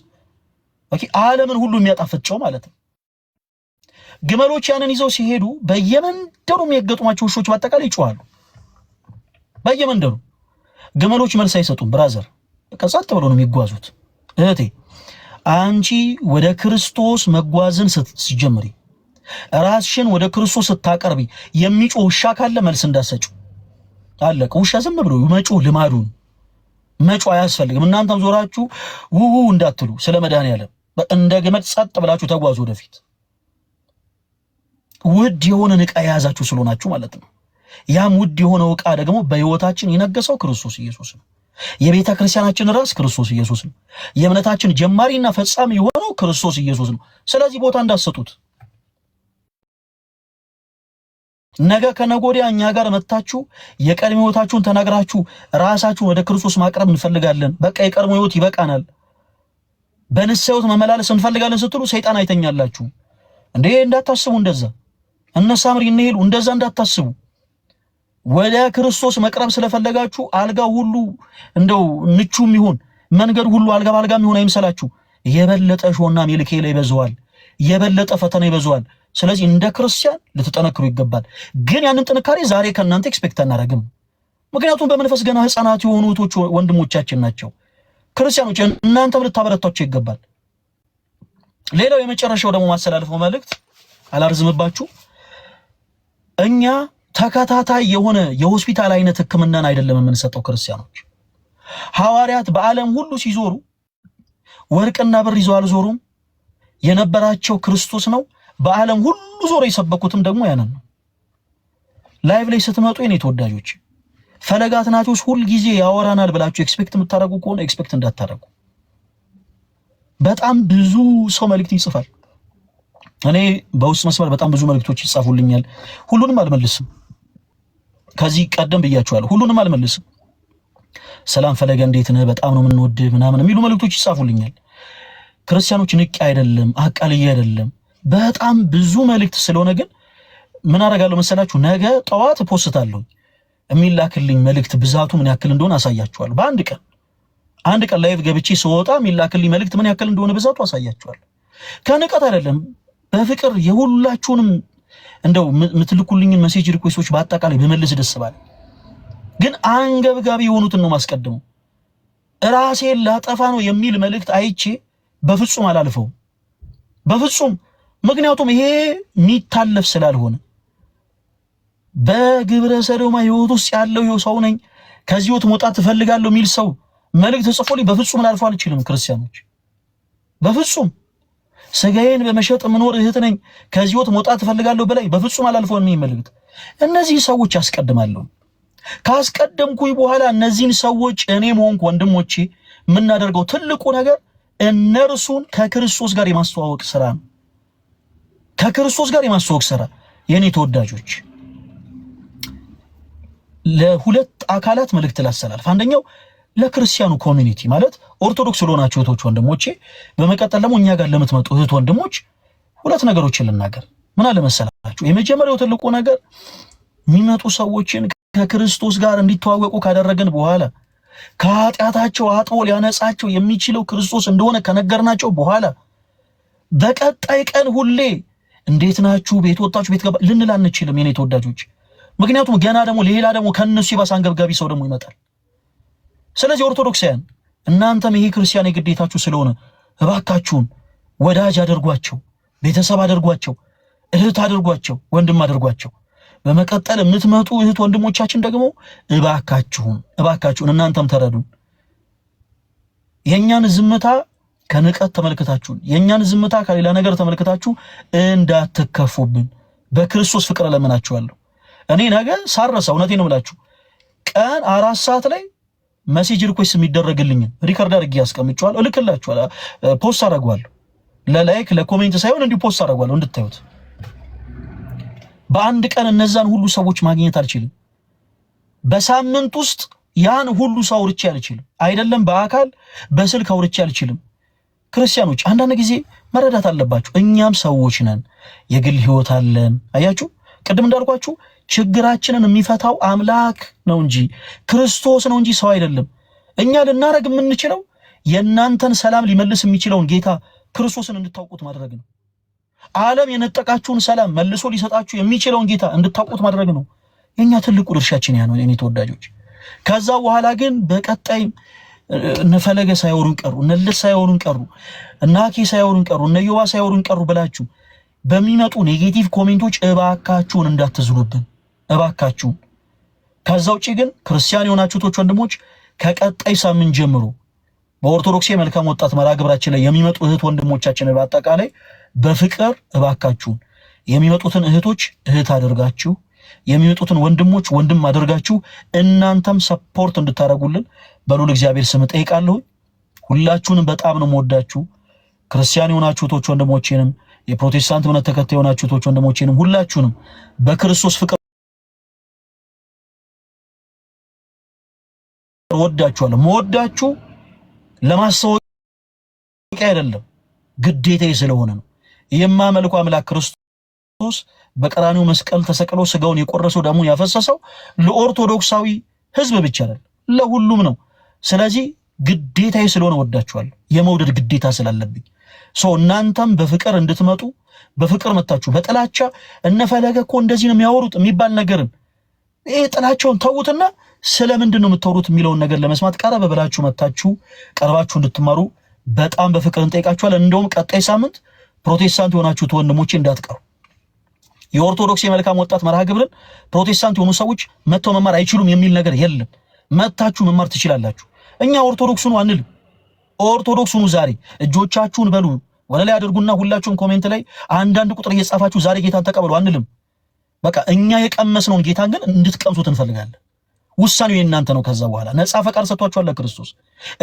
Speaker 1: ኦኬ፣ ዓለምን ሁሉ የሚያጣፍጥ ጨው ማለት ነው። ግመሎች ያንን ይዘው ሲሄዱ በየመንደሩ የሚገጥሟቸው ውሾች በአጠቃላይ ይጮሃሉ። በየመንደሩ ግመሎች መልስ አይሰጡም። ብራዘር በቃ ጸጥ ብሎ ነው የሚጓዙት። እህቴ አንቺ ወደ ክርስቶስ መጓዝን ስትጀምሪ፣ ራስሽን ወደ ክርስቶስ ስታቀርቢ የሚጮህ ውሻ ካለ መልስ እንዳሰጪው አለቀ። ውሻ ዝም ብሎ መጮህ ልማዱን መጮህ አያስፈልግም። እናንተም ዞራችሁ ውው እንዳትሉ ስለ መድኃኒዓለም እንደ ግመል ጸጥ ብላችሁ ተጓዙ ወደፊት። ውድ የሆነን ዕቃ የያዛችሁ ስለሆናችሁ ማለት ነው። ያም ውድ የሆነው ዕቃ ደግሞ በሕይወታችን የነገሰው ክርስቶስ ኢየሱስ ነው። የቤተ ክርስቲያናችን ራስ ክርስቶስ ኢየሱስ ነው። የእምነታችን ጀማሪና ፈጻሚ የሆነው ክርስቶስ ኢየሱስ ነው። ስለዚህ ቦታ እንዳትሰጡት። ነገ ከነገ ወዲያ እኛ ጋር መጣችሁ የቀድሞ ሕይወታችሁን ተናግራችሁ ራሳችሁን ወደ ክርስቶስ ማቅረብ እንፈልጋለን፣ በቃ የቀድሞ ሕይወት ይበቃናል፣ በንስሐ ሕይወት መመላለስ እንፈልጋለን ስትሉ ሰይጣን አይተኛላችሁ እንዴ? እንዳታስቡ እንደዛ። እነ ሳምሪ እንሄዱ እንደዛ እንዳታስቡ። ወደ ክርስቶስ መቅረብ ስለፈለጋችሁ አልጋው ሁሉ እንደው ምቹም ይሁን መንገድ ሁሉ አልጋ ባልጋም ይሁን አይምሰላችሁ። የበለጠ ሾና ሚልኬላ ይበዛዋል፣ የበለጠ ፈተና ይበዛዋል። ስለዚህ እንደ ክርስቲያን ልትጠነክሩ ይገባል። ግን ያንን ጥንካሬ ዛሬ ከእናንተ ኤክስፔክት አናደርግም። ምክንያቱም በመንፈስ ገና ህፃናት የሆኑ እህቶች ወንድሞቻችን ናቸው። ክርስቲያኖች እናንተም ልታበረታቸው ይገባል። ሌላው የመጨረሻው ደግሞ ማስተላለፈው መልእክት አላርዝምባችሁ፣ እኛ ተከታታይ የሆነ የሆስፒታል አይነት ህክምናን አይደለም የምንሰጠው ክርስቲያኖች። ሐዋርያት በዓለም ሁሉ ሲዞሩ ወርቅና ብር ይዘው አልዞሩም። የነበራቸው ክርስቶስ ነው። በዓለም ሁሉ ዞሮ የሰበኩትም ደግሞ ያንን ነው። ላይቭ ላይ ስትመጡ የኔ ተወዳጆች ፈለገ አትናቴዎስ ሁል ጊዜ ያወራናል ብላችሁ ኤክስፔክት የምታደርጉ ከሆነ ኤክስፔክት እንዳታደርጉ። በጣም ብዙ ሰው መልእክት ይጽፋል። እኔ በውስጥ መስመር በጣም ብዙ መልእክቶች ይጻፉልኛል። ሁሉንም አልመልስም። ከዚህ ቀደም ብያችኋለሁ፣ ሁሉንም አልመልስም። ሰላም ፈለገ እንዴት ነህ? በጣም ነው የምንወድህ ምናምን የሚሉ መልእክቶች ይጻፉልኛል። ክርስቲያኖች ንቄ አይደለም አቃልዬ አይደለም፣ በጣም ብዙ መልእክት ስለሆነ ግን ምን አደርጋለሁ መሰላችሁ? ነገ ጠዋት ፖስታለሁ። የሚላክልኝ መልእክት ብዛቱ ምን ያክል እንደሆነ አሳያችኋለሁ። አንድ ቀን ላይቭ ገብቼ ስወጣ የሚላክልኝ መልእክት ምን ያክል እንደሆነ ብዛቱ አሳያችኋለሁ። ከንቀት አይደለም፣ በፍቅር የሁላችሁንም እንደው የምትልኩልኝን ሜሴጅ ሪኩዌስቶች በአጠቃላይ በመልስ ደስ ባለ። ግን አንገብጋቢ የሆኑትን ነው ማስቀድመው። ራሴን ላጠፋ ነው የሚል መልእክት አይቼ በፍጹም አላልፈውም፣ በፍጹም። ምክንያቱም ይሄ የሚታለፍ ስላልሆነ በግብረ ሰዶማ ህይወት ውስጥ ያለው ይኸው ሰው ነኝ ከዚህ ህይወት መውጣት እፈልጋለሁ የሚል ሰው መልእክት ጽፎልኝ በፍጹም ላልፈው አልችልም። ክርስቲያኖች በፍጹም ስጋዬን በመሸጥ ምኖር እህት ነኝ ከዚህ ህይወት መውጣት እፈልጋለሁ በላይ በፍጹም አላልፈው የሚል መልእክት እነዚህ ሰዎች ያስቀድማለሁ። ካስቀደምኩኝ በኋላ እነዚህን ሰዎች እኔም ሆንኩ ወንድሞቼ የምናደርገው ትልቁ ነገር እነርሱን ከክርስቶስ ጋር የማስተዋወቅ ስራ ነው። ከክርስቶስ ጋር የማስተዋወቅ ስራ የኔ ተወዳጆች፣ ለሁለት አካላት መልእክት ላስተላልፍ። አንደኛው ለክርስቲያኑ ኮሚኒቲ ማለት ኦርቶዶክስ ለሆናችሁ እህቶች ወንድሞቼ፣ በመቀጠል ደግሞ እኛ ጋር ለምትመጡ እህት ወንድሞች ሁለት ነገሮችን ልናገር። ምን አለ መሰላችሁ? የመጀመሪያው ትልቁ ነገር የሚመጡ ሰዎችን ከክርስቶስ ጋር እንዲተዋወቁ ካደረገን በኋላ ከኃጢአታቸው አጥቦ ሊያነጻቸው የሚችለው ክርስቶስ እንደሆነ ከነገርናቸው በኋላ በቀጣይ ቀን ሁሌ እንዴት ናችሁ፣ ቤት ወጣችሁ፣ ቤት ገባ ልንል አንችልም የኔ ተወዳጆች። ምክንያቱም ገና ደግሞ ሌላ ደግሞ ከነሱ ይባስ አንገብጋቢ ሰው ደግሞ ይመጣል። ስለዚህ ኦርቶዶክሳውያን እናንተም ይሄ ክርስቲያን የግዴታችሁ ስለሆነ እባካችሁን ወዳጅ አድርጓቸው፣ ቤተሰብ አድርጓቸው፣ እህት አድርጓቸው፣ ወንድም አድርጓቸው። በመቀጠል የምትመጡ እህት ወንድሞቻችን ደግሞ እባካችሁን እናንተም ተረዱን። የኛን ዝምታ ከንቀት ተመልክታችሁ፣ የኛን ዝምታ ከሌላ ነገር ተመልክታችሁ እንዳትከፉብን በክርስቶስ ፍቅር ለምናችኋለሁ። እኔ ነገ ሳረሳ እውነቴን ነው የምላችሁ ቀን 4 ሰዓት ላይ ሜሴጅ ሪኩዌስት የሚደረግልኝ ሪከርድ አድርጌ ያስቀምጫለሁ፣ እልክላችኋለሁ፣ ፖስት አደርጋለሁ። ለላይክ ለኮሜንት ሳይሆን እንዲሁ ፖስት አደርጋለሁ እንድታዩት። በአንድ ቀን እነዛን ሁሉ ሰዎች ማግኘት አልችልም። በሳምንት ውስጥ ያን ሁሉ ሰው አውርቼ አልችልም። አይደለም በአካል በስልክ አውርቼ አልችልም። ክርስቲያኖች አንዳንድ ጊዜ መረዳት አለባችሁ። እኛም ሰዎች ነን፣ የግል ህይወት አለን። አያችሁ፣ ቅድም እንዳልኳችሁ ችግራችንን የሚፈታው አምላክ ነው እንጂ ክርስቶስ ነው እንጂ ሰው አይደለም። እኛ ልናረግ የምንችለው የእናንተን ሰላም ሊመልስ የሚችለውን ጌታ ክርስቶስን እንድታውቁት ማድረግ ነው። ዓለም የነጠቃችሁን ሰላም መልሶ ሊሰጣችሁ የሚችለውን ጌታ እንድታውቁት ማድረግ ነው። የኛ ትልቁ ድርሻችን ያ ነው የኔ ተወዳጆች። ከዛ በኋላ ግን በቀጣይ እነፈለገ ሳይወሩን ቀሩ፣ እነልስ ሳይወሩን ቀሩ፣ እናኬ ሳይወሩን ቀሩ፣ እነዮባ ሳይወሩን ቀሩ ብላችሁ በሚመጡ ኔጌቲቭ ኮሜንቶች እባካችሁን እንዳትዝሉብን፣ እባካችሁን። ከዛ ውጪ ግን ክርስቲያን የሆናችሁቶች ወንድሞች ከቀጣይ ሳምንት ጀምሮ በኦርቶዶክስ መልካም ወጣት መርሃ ግብራችን ላይ የሚመጡ እህት ወንድሞቻችን በአጠቃላይ በፍቅር እባካችሁን የሚመጡትን እህቶች እህት አድርጋችሁ የሚመጡትን ወንድሞች ወንድም አድርጋችሁ እናንተም ሰፖርት እንድታረጉልን በሉል እግዚአብሔር ስም ጠይቃለሁ። ሁላችሁንም በጣም ነው የምወዳችሁ። ክርስቲያን የሆናችሁ እህቶች ወንድሞቼንም የፕሮቴስታንት እምነት ተከታይ የሆናችሁ እህቶች ወንድሞቼንም ሁላችሁንም በክርስቶስ ፍቅር ወዳችኋለሁ። መወዳችሁ ለማስታወቂያ አይደለም፣ ግዴታዬ ስለሆነ ነው። የማመልኩ አምላክ ክርስቶስ በቀራኒው መስቀል ተሰቅሎ ስጋውን የቆረሰው ደሙን ያፈሰሰው ለኦርቶዶክሳዊ ሕዝብ ብቻ አይደለም፣ ለሁሉም ነው። ስለዚህ ግዴታዬ ስለሆነ ወዳችኋለሁ፣ የመውደድ ግዴታ ስላለብኝ። እናንተም በፍቅር እንድትመጡ በፍቅር መጣችሁ በጥላቻ እነፈለገ እኮ እንደዚህ ነው የሚያወሩት የሚባል ነገርን ይሄ ጥላቻውን ተውትና ስለምንድን ነው የምታወሩት የሚለውን ነገር ለመስማት ቀረበ ብላችሁ መጣችሁ ቀርባችሁ እንድትማሩ በጣም በፍቅር እንጠይቃችኋለን። እንደውም ቀጣይ ሳምንት ፕሮቴስታንት የሆናችሁት ወንድሞቼ እንዳትቀሩ የኦርቶዶክስ የመልካም ወጣት መርሃ ግብርን ፕሮቴስታንት የሆኑ ሰዎች መጥተው መማር አይችሉም የሚል ነገር የለም። መጥታችሁ መማር ትችላላችሁ። እኛ ኦርቶዶክሱን አንልም። ኦርቶዶክሱን ዛሬ እጆቻችሁን በሉ ወደ ላይ አድርጉና ሁላችሁም ኮሜንት ላይ አንዳንድ ቁጥር እየጻፋችሁ ዛሬ ጌታን ተቀበሉ አንልም። በቃ እኛ የቀመስነውን ጌታን ግን እንድትቀምሱት እንፈልጋለን። ውሳኔው የእናንተ ነው። ከዛ በኋላ ነፃ ፈቃድ ሰጥቷችኋል ክርስቶስ።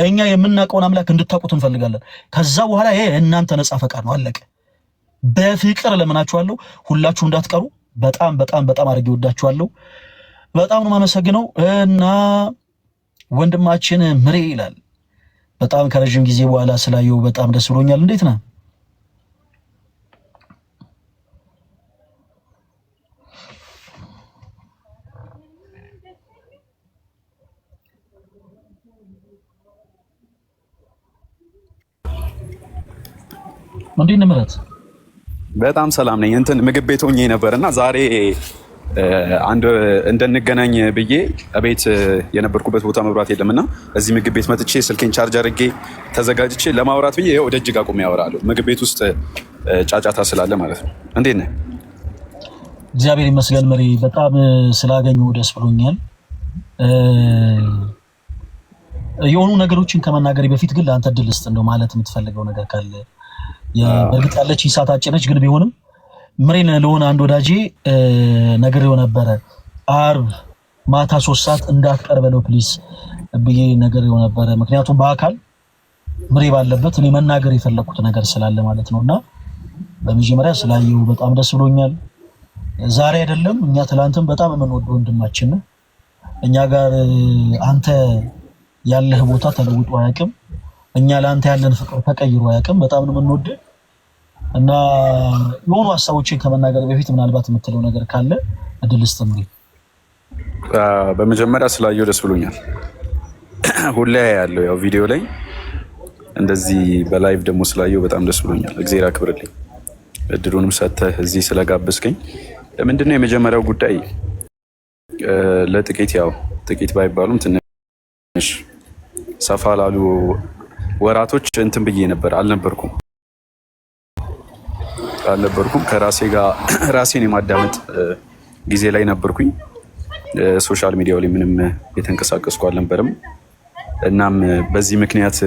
Speaker 1: እኛ የምናውቀውን አምላክ እንድታውቁት እንፈልጋለን። ከዛ በኋላ ይሄ እናንተ ነፃ ፈቃድ ነው። አለቀ። በፍቅር ለምናችኋለሁ። ሁላችሁም እንዳትቀሩ። በጣም በጣም በጣም አድርጌ ወዳችኋለሁ። በጣም ነው የማመሰግነው። እና ወንድማችን ምሬ ይላል በጣም ከረጅም ጊዜ በኋላ ስላየው በጣም ደስ ብሎኛል። እንዴት ነህ? እንዴት ነህ ምረት?
Speaker 3: በጣም ሰላም ነኝ። እንትን ምግብ ቤት ሆኜ ነበርና ዛሬ አንድ እንደንገናኝ ብዬ እቤት የነበርኩበት ቦታ መብራት የለምና እዚህ ምግብ ቤት መጥቼ ስልኬን ቻርጅ አድርጌ ተዘጋጅቼ ለማውራት ብዬ ወደ እጅግ አቁሜ ያወራለሁ። ምግብ ቤት ውስጥ ጫጫታ ስላለ ማለት ነው። እንዴት ነህ?
Speaker 1: እግዚአብሔር ይመስገን መሪ። በጣም ስላገኘሁ ደስ ብሎኛል። የሆኑ ነገሮችን ከመናገሬ በፊት ግን ለአንተ ድል ስጥ እንደው ማለት የምትፈልገው ነገር ካለ በእርግጥ ያለች ሰዓት አጭነች፣ ግን ቢሆንም ምሬን ለሆነ አንድ ወዳጄ ነግሬው ነበረ። አርብ ማታ 3 ሰዓት እንዳትቀር በለው ፕሊስ ብዬ ነግሬው ነበረ። ምክንያቱም በአካል ምሬ ባለበት እኔ መናገር የፈለኩት ነገር ስላለ ማለት ነውና በመጀመሪያ ስላየው በጣም ደስ ብሎኛል። ዛሬ አይደለም እኛ ትላንትም በጣም የምንወደው ወንድማችን ነው። እኛ ጋር አንተ ያለህ ቦታ ተለውጦ አያውቅም። እኛ ለአንተ ያለን ፍቅር ተቀይሮ አያውቅም። በጣም ነው የምንወደው እና የሆኑ ሀሳቦችን ከመናገር በፊት ምናልባት የምትለው ነገር ካለ እድል ስጥ።
Speaker 3: በመጀመሪያ ስላየው ደስ ብሎኛል። ሁሌ ያለው ያው ቪዲዮ ላይ እንደዚህ በላይቭ ደግሞ ስላየው በጣም ደስ ብሎኛል። እግዚአብሔር አክብርልኝ። እድሉንም ሰጥተህ እዚህ ስለጋበዝከኝ። ምንድነው የመጀመሪያው ጉዳይ ለጥቂት ያው ጥቂት ባይባሉም ትንሽ ሰፋ ላሉ ወራቶች እንትን ብዬ ነበር አልነበርኩም ከራሴ ጋር ራሴን የማዳመጥ ጊዜ ላይ ነበርኩኝ። ሶሻል ሚዲያው ላይ ምንም የተንቀሳቀስኩ አልነበረም። እናም በዚህ ምክንያት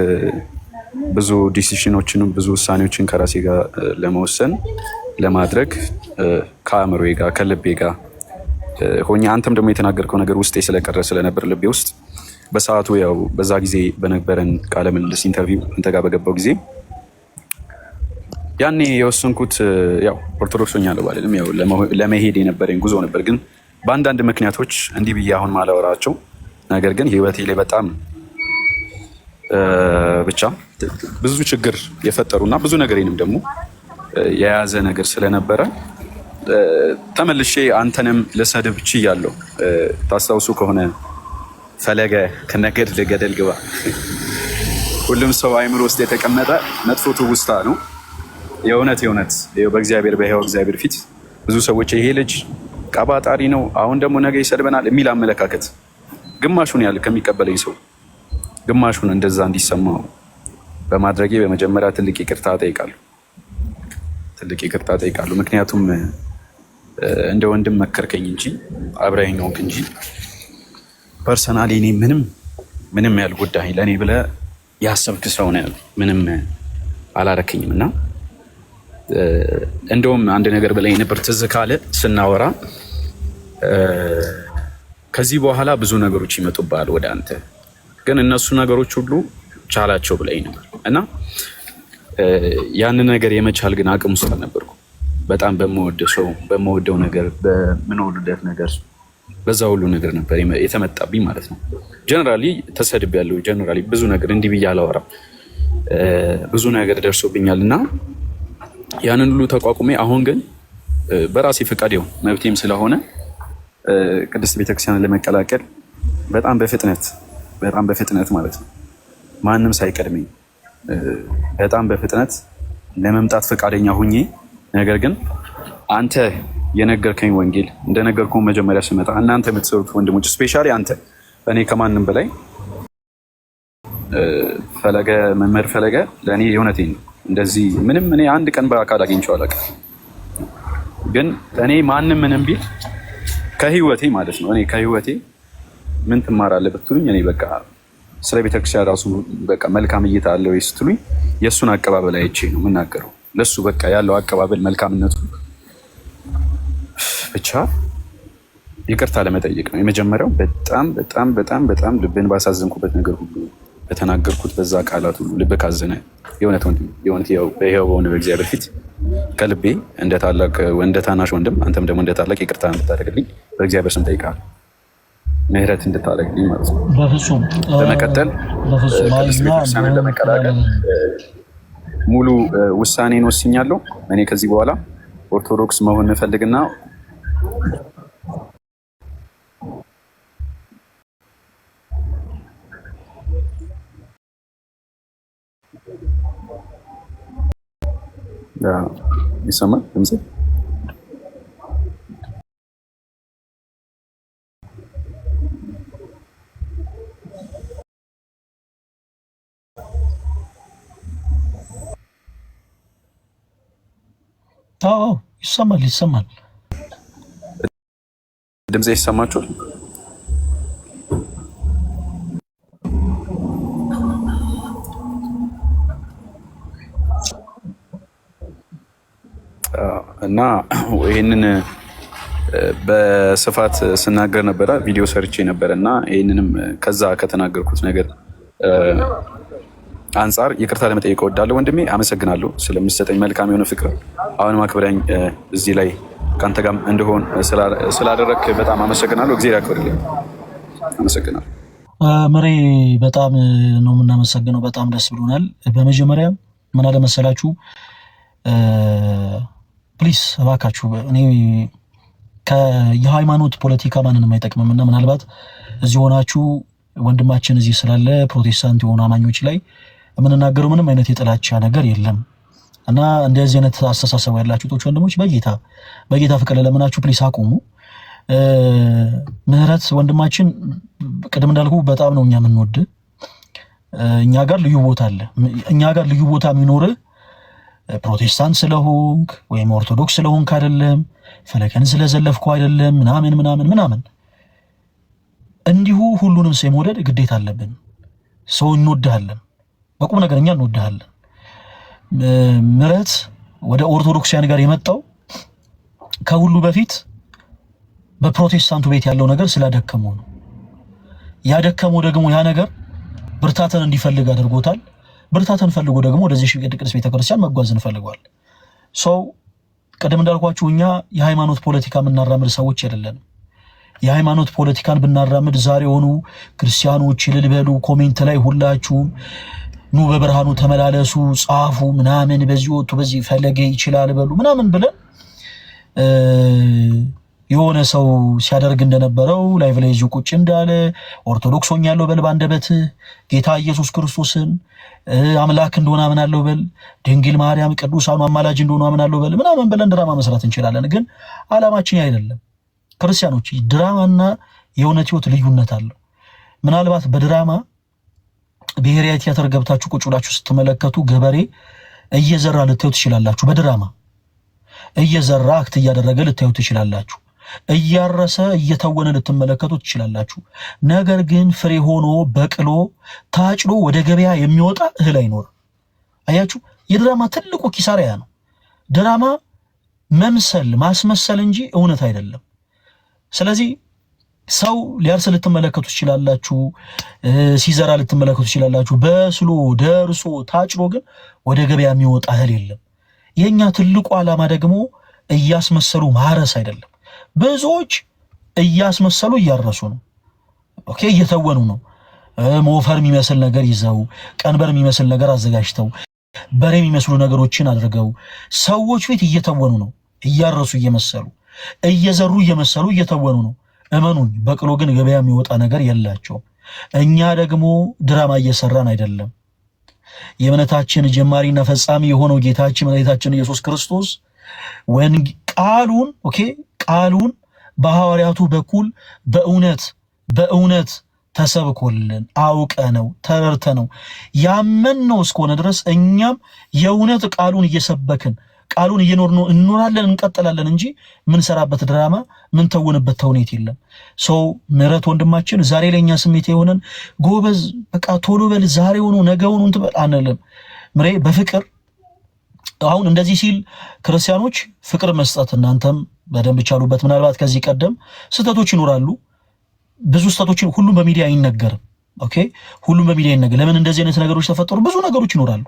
Speaker 3: ብዙ ዲሲሽኖችን ብዙ ውሳኔዎችን ከራሴ ጋር ለመወሰን ለማድረግ ከአእምሮዬ ጋር ከልቤ ጋር ሆኜ አንተም ደግሞ የተናገርከው ነገር ውስጤ ስለቀረ ስለነበር ልቤ ውስጥ በሰዓቱ ያው በዛ ጊዜ በነበረን ቃለ ምልልስ ኢንተርቪው አንተ ጋር በገባው ጊዜ ያኔ የወሰንኩት ያው ኦርቶዶክስ ሆኛለሁ ባልልም ያው ለመሄድ የነበረኝ ጉዞ ነበር። ግን በአንዳንድ ምክንያቶች እንዲህ ብዬ አሁን ማላወራቸው ነገር ግን ህይወቴ ላይ በጣም ብቻ ብዙ ችግር የፈጠሩና ብዙ ነገሬንም ደግሞ የያዘ ነገር ስለነበረ ተመልሼ አንተንም ልሰድብ ችያለሁ። ታስታውሱ ከሆነ ፈለገ ከነገድ ለገደል ግባ ሁሉም ሰው አይምሮ ውስጥ የተቀመጠ መጥፎ ትውስታ ነው። የእውነት በእግዚአብሔር በሕያው እግዚአብሔር ፊት ብዙ ሰዎች ይሄ ልጅ ቀባጣሪ ነው፣ አሁን ደግሞ ነገ ይሰድበናል የሚል አመለካከት ግማሹን ያህል ከሚቀበለኝ ሰው ግማሹን እንደዛ እንዲሰማው በማድረጌ በመጀመሪያ ትልቅ ይቅርታ ጠይቃለሁ። ምክንያቱም እንደ ወንድም መከርከኝ እንጂ አብረኸኝ ሆንክ እንጂ ፐርሰናሊ እኔ ምንም ያልጎዳኸኝ ለእኔ ብለህ ያሰብክ ሰው ነው ያለው። ምንም አላረከኝም እና እንደውም አንድ ነገር ብለኝ ነበር ትዝ ካለ ስናወራ ከዚህ በኋላ ብዙ ነገሮች ይመጡብሃል ወደ አንተ፣ ግን እነሱ ነገሮች ሁሉ ቻላቸው ብለኝ ነበር እና ያንን ነገር የመቻል ግን አቅም ውስጥ አልነበርኩም። በጣም በምወደው ነገር በምንወልደት ነገር በዛ ሁሉ ነገር ነበር የተመጣብኝ ማለት ነው። ጀነራሊ ተሰድቤያለሁ። ጀነራሊ ብዙ ነገር እንዲህ ብዬ አላወራም። ብዙ ነገር ደርሶብኛል እና ያንን ሁሉ ተቋቁሜ አሁን ግን በራሴ ፈቃድ ይሁን መብቴም ስለሆነ ቅድስት ቤተክርስቲያንን ለመቀላቀል በጣም በፍጥነት ማለት ነው ማንም ሳይቀድመኝ በጣም በፍጥነት ለመምጣት ፈቃደኛ ሁኜ ነገር ግን አንተ የነገርከኝ ወንጌል እንደነገርኩ መጀመሪያ ስመጣ እናንተ የምትሰሩት ወንድሞች ስፔሻሊ አንተ እኔ ከማንም በላይ ፈለገ መምህር ፈለገ ለእኔ የእውነቴን ነው። እንደዚህ ምንም እኔ አንድ ቀን በአካል አግኝቼው አላውቅም። ግን እኔ ማንም ምንም ቢል ከህይወቴ ማለት ነው እኔ ከህይወቴ ምን ትማራለህ ብትሉኝ እኔ በቃ ስለ ቤተክርስቲያን ራሱ በቃ መልካም እይታ አለው ስትሉኝ የእሱን አቀባበል አይቼ ነው የምናገረው። ለሱ በቃ ያለው አቀባበል መልካምነቱ ብቻ ይቅርታ ለመጠየቅ ነው የመጀመሪያው። በጣም በጣም በጣም በጣም ልብን ባሳዘንኩበት ነገር ሁሉ በተናገርኩት በዛ ቃላት ሁሉ ልብ ካዘነ የእውነት ወንድም የእውነት ይኸው በሆነ በእግዚአብሔር ፊት ከልቤ እንደ ታላቅ እንደ ታናሽ ወንድም አንተም ደግሞ እንደ ታላቅ ይቅርታ እንድታደርግልኝ በእግዚአብሔር ስም ጠይቃለሁ። ምህረት እንድታደርግልኝ ማለት ነው።
Speaker 1: በፍጹም
Speaker 3: በመቀጠል ቅድስት ቤተክርስቲያንን ለመቀላቀል ሙሉ ውሳኔን ወስኛለሁ። እኔ ከዚህ በኋላ ኦርቶዶክስ መሆን እንፈልግና ይሰማል ድምጼ?
Speaker 1: አዎ ይሰማል ይሰማል።
Speaker 3: ድምጼ ይሰማችኋል? እና ይህንን በስፋት ስናገር ነበረ፣ ቪዲዮ ሰርቼ ነበረ እና ይህንንም ከዛ ከተናገርኩት ነገር አንጻር ይቅርታ ለመጠየቅ እወዳለሁ። ወንድሜ አመሰግናለሁ ስለምሰጠኝ መልካም የሆነ ፍቅር። አሁንም አክብረኝ እዚህ ላይ ከአንተ ጋር እንደሆን ስላደረግክ በጣም አመሰግናለሁ። እግዚአብሔር ያክብርልኝ። አመሰግናለሁ።
Speaker 1: ምሬ በጣም ነው የምናመሰግነው። በጣም ደስ ብሎናል። በመጀመሪያ ምን አለ መሰላችሁ፣ ፕሊስ እባካችሁ እኔ የሃይማኖት ፖለቲካ ማንንም አይጠቅምም እና ምናልባት እዚህ ሆናችሁ ወንድማችን እዚህ ስላለ ፕሮቴስታንት የሆኑ አማኞች ላይ የምንናገረው ምንም አይነት የጥላቻ ነገር የለም እና እንደዚህ አይነት አስተሳሰብ ያላችሁ ቶች ወንድሞች በጌታ ፍቅር ለምናችሁ ፕሊስ አቁሙ። ምህረት ወንድማችን ቅድም እንዳልኩ በጣም ነው እኛ የምንወድ። እኛ ጋር ልዩ ቦታ አለ። እኛ ጋር ልዩ ቦታ የሚኖርህ ፕሮቴስታንት ስለሆንክ ወይም ኦርቶዶክስ ስለሆንክ አይደለም፣ ፈለከን ስለዘለፍከው አይደለም፣ ምናምን ምናምን ምናምን። እንዲሁ ሁሉንም ሰው የመውደድ ግዴታ አለብን። ሰው እንወድሃለን፣ በቁም ነገር እኛ እንወድሃለን። ምህረት ወደ ኦርቶዶክሳውያን ጋር የመጣው ከሁሉ በፊት በፕሮቴስታንቱ ቤት ያለው ነገር ስላደከመው ነው። ያደከመው ደግሞ ያ ነገር ብርታትን እንዲፈልግ አድርጎታል። ብርታትን ፈልጎ ደግሞ ወደዚህ ቅድስት ቤተክርስቲያን መጓዝን ፈልጓል። ሰው ቀደም እንዳልኳችሁ እኛ የሃይማኖት ፖለቲካ የምናራምድ ሰዎች አይደለንም። የሃይማኖት ፖለቲካን ብናራምድ ዛሬ ሆኑ ክርስቲያኖች እልል በሉ፣ ኮሜንት ላይ ሁላችሁም ኑ በብርሃኑ ተመላለሱ ጻፉ ምናምን፣ በዚህ ወጡ በዚህ ፈለገ ይችላል በሉ ምናምን ብለን የሆነ ሰው ሲያደርግ እንደነበረው ላይቭ ላይ እዚሁ ቁጭ እንዳለ ኦርቶዶክስ ሆኛለሁ በል፣ ባንደበት ጌታ ኢየሱስ ክርስቶስን አምላክ እንደሆነ አምናለሁ በል፣ ድንግል ማርያም ቅዱሳኑ አማላጅ እንደሆነ አምናለሁ በል ምናምን ብለን ድራማ መስራት እንችላለን። ግን ዓላማችን አይደለም። ክርስቲያኖች ድራማና የእውነት ህይወት ልዩነት አለው። ምናልባት በድራማ ብሔራዊ ቲያትር ገብታችሁ ቁጭ ብላችሁ ስትመለከቱ ገበሬ እየዘራ ልታዩ ትችላላችሁ። በድራማ እየዘራ አክት እያደረገ ልታዩ ትችላላችሁ። እያረሰ እየተወነ ልትመለከቱ ትችላላችሁ። ነገር ግን ፍሬ ሆኖ በቅሎ ታጭዶ ወደ ገበያ የሚወጣ እህል አይኖርም። አያችሁ፣ የድራማ ትልቁ ኪሳራ ያ ነው። ድራማ መምሰል ማስመሰል እንጂ እውነት አይደለም። ስለዚህ ሰው ሊያርስ ልትመለከቱ ትችላላችሁ፣ ሲዘራ ልትመለከቱ ትችላላችሁ። በስሎ ደርሶ ታጭዶ ግን ወደ ገበያ የሚወጣ እህል የለም። የኛ ትልቁ ዓላማ ደግሞ እያስመሰሉ ማረስ አይደለም። ብዙዎች እያስመሰሉ እያረሱ ነው። ኦኬ፣ እየተወኑ ነው። ሞፈር የሚመስል ነገር ይዘው፣ ቀንበር የሚመስል ነገር አዘጋጅተው፣ በሬ የሚመስሉ ነገሮችን አድርገው ሰዎች ፊት እየተወኑ ነው። እያረሱ እየመሰሉ፣ እየዘሩ እየመሰሉ እየተወኑ ነው። እመኑኝ፣ በቅሎ ግን ገበያ የሚወጣ ነገር የላቸውም። እኛ ደግሞ ድራማ እየሰራን አይደለም። የእምነታችን ጀማሪና ፈጻሚ የሆነው ጌታችን መድኃኒታችን ኢየሱስ ክርስቶስ ቃሉን በሐዋርያቱ በኩል በእውነት ተሰብኮልን አውቀነው ተረድተነው ያመንነው እስከሆነ ድረስ እኛም የእውነት ቃሉን እየሰበክን ቃሉን እየኖርነው እንኖራለን እንቀጥላለን እንጂ ምን ሰራበት ድራማ ምን ተውንበት ተውኔት የለም። ሰው ምሕረት ወንድማችን ዛሬ ለኛ ስሜት የሆነን ጎበዝ በቃ ቶሎ በል ዛሬውኑ ነገውኑ እንትበል አንልም። ምሬ በፍቅር አሁን እንደዚህ ሲል ክርስቲያኖች ፍቅር መስጠት እናንተም በደንብ ቻሉበት። ምናልባት ከዚህ ቀደም ስህተቶች ይኖራሉ። ብዙ ስህተቶችን ሁሉም በሚዲያ አይነገርም። ኦኬ ሁሉም በሚዲያ አይነገር። ለምን እንደዚህ አይነት ነገሮች ተፈጠሩ? ብዙ ነገሮች ይኖራሉ።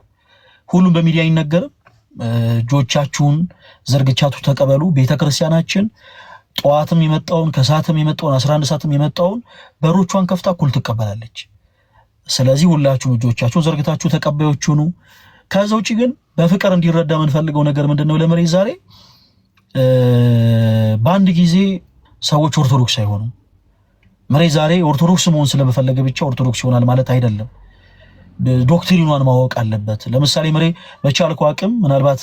Speaker 1: ሁሉም በሚዲያ አይነገርም። እጆቻችሁን ዘርግቻችሁ ተቀበሉ። ቤተክርስቲያናችን ጠዋትም የመጣውን ከሰዓትም የመጣውን 11 ሰዓትም የመጣውን በሮቿን ከፍታ እኩል ትቀበላለች። ስለዚህ ሁላችሁም እጆቻችሁን ዘርግታችሁ ተቀባዮች ሁኑ። ከዛ ውጪ ግን በፍቅር እንዲረዳ የምንፈልገው ነገር ምንድነው? ለመሬት ዛሬ በአንድ ጊዜ ሰዎች ኦርቶዶክስ አይሆኑም። መሬት ዛሬ ኦርቶዶክስ መሆን ስለበፈለገ ብቻ ኦርቶዶክስ ይሆናል ማለት አይደለም። ዶክትሪኗን ማወቅ አለበት። ለምሳሌ መሬ በቻልከው አቅም ምናልባት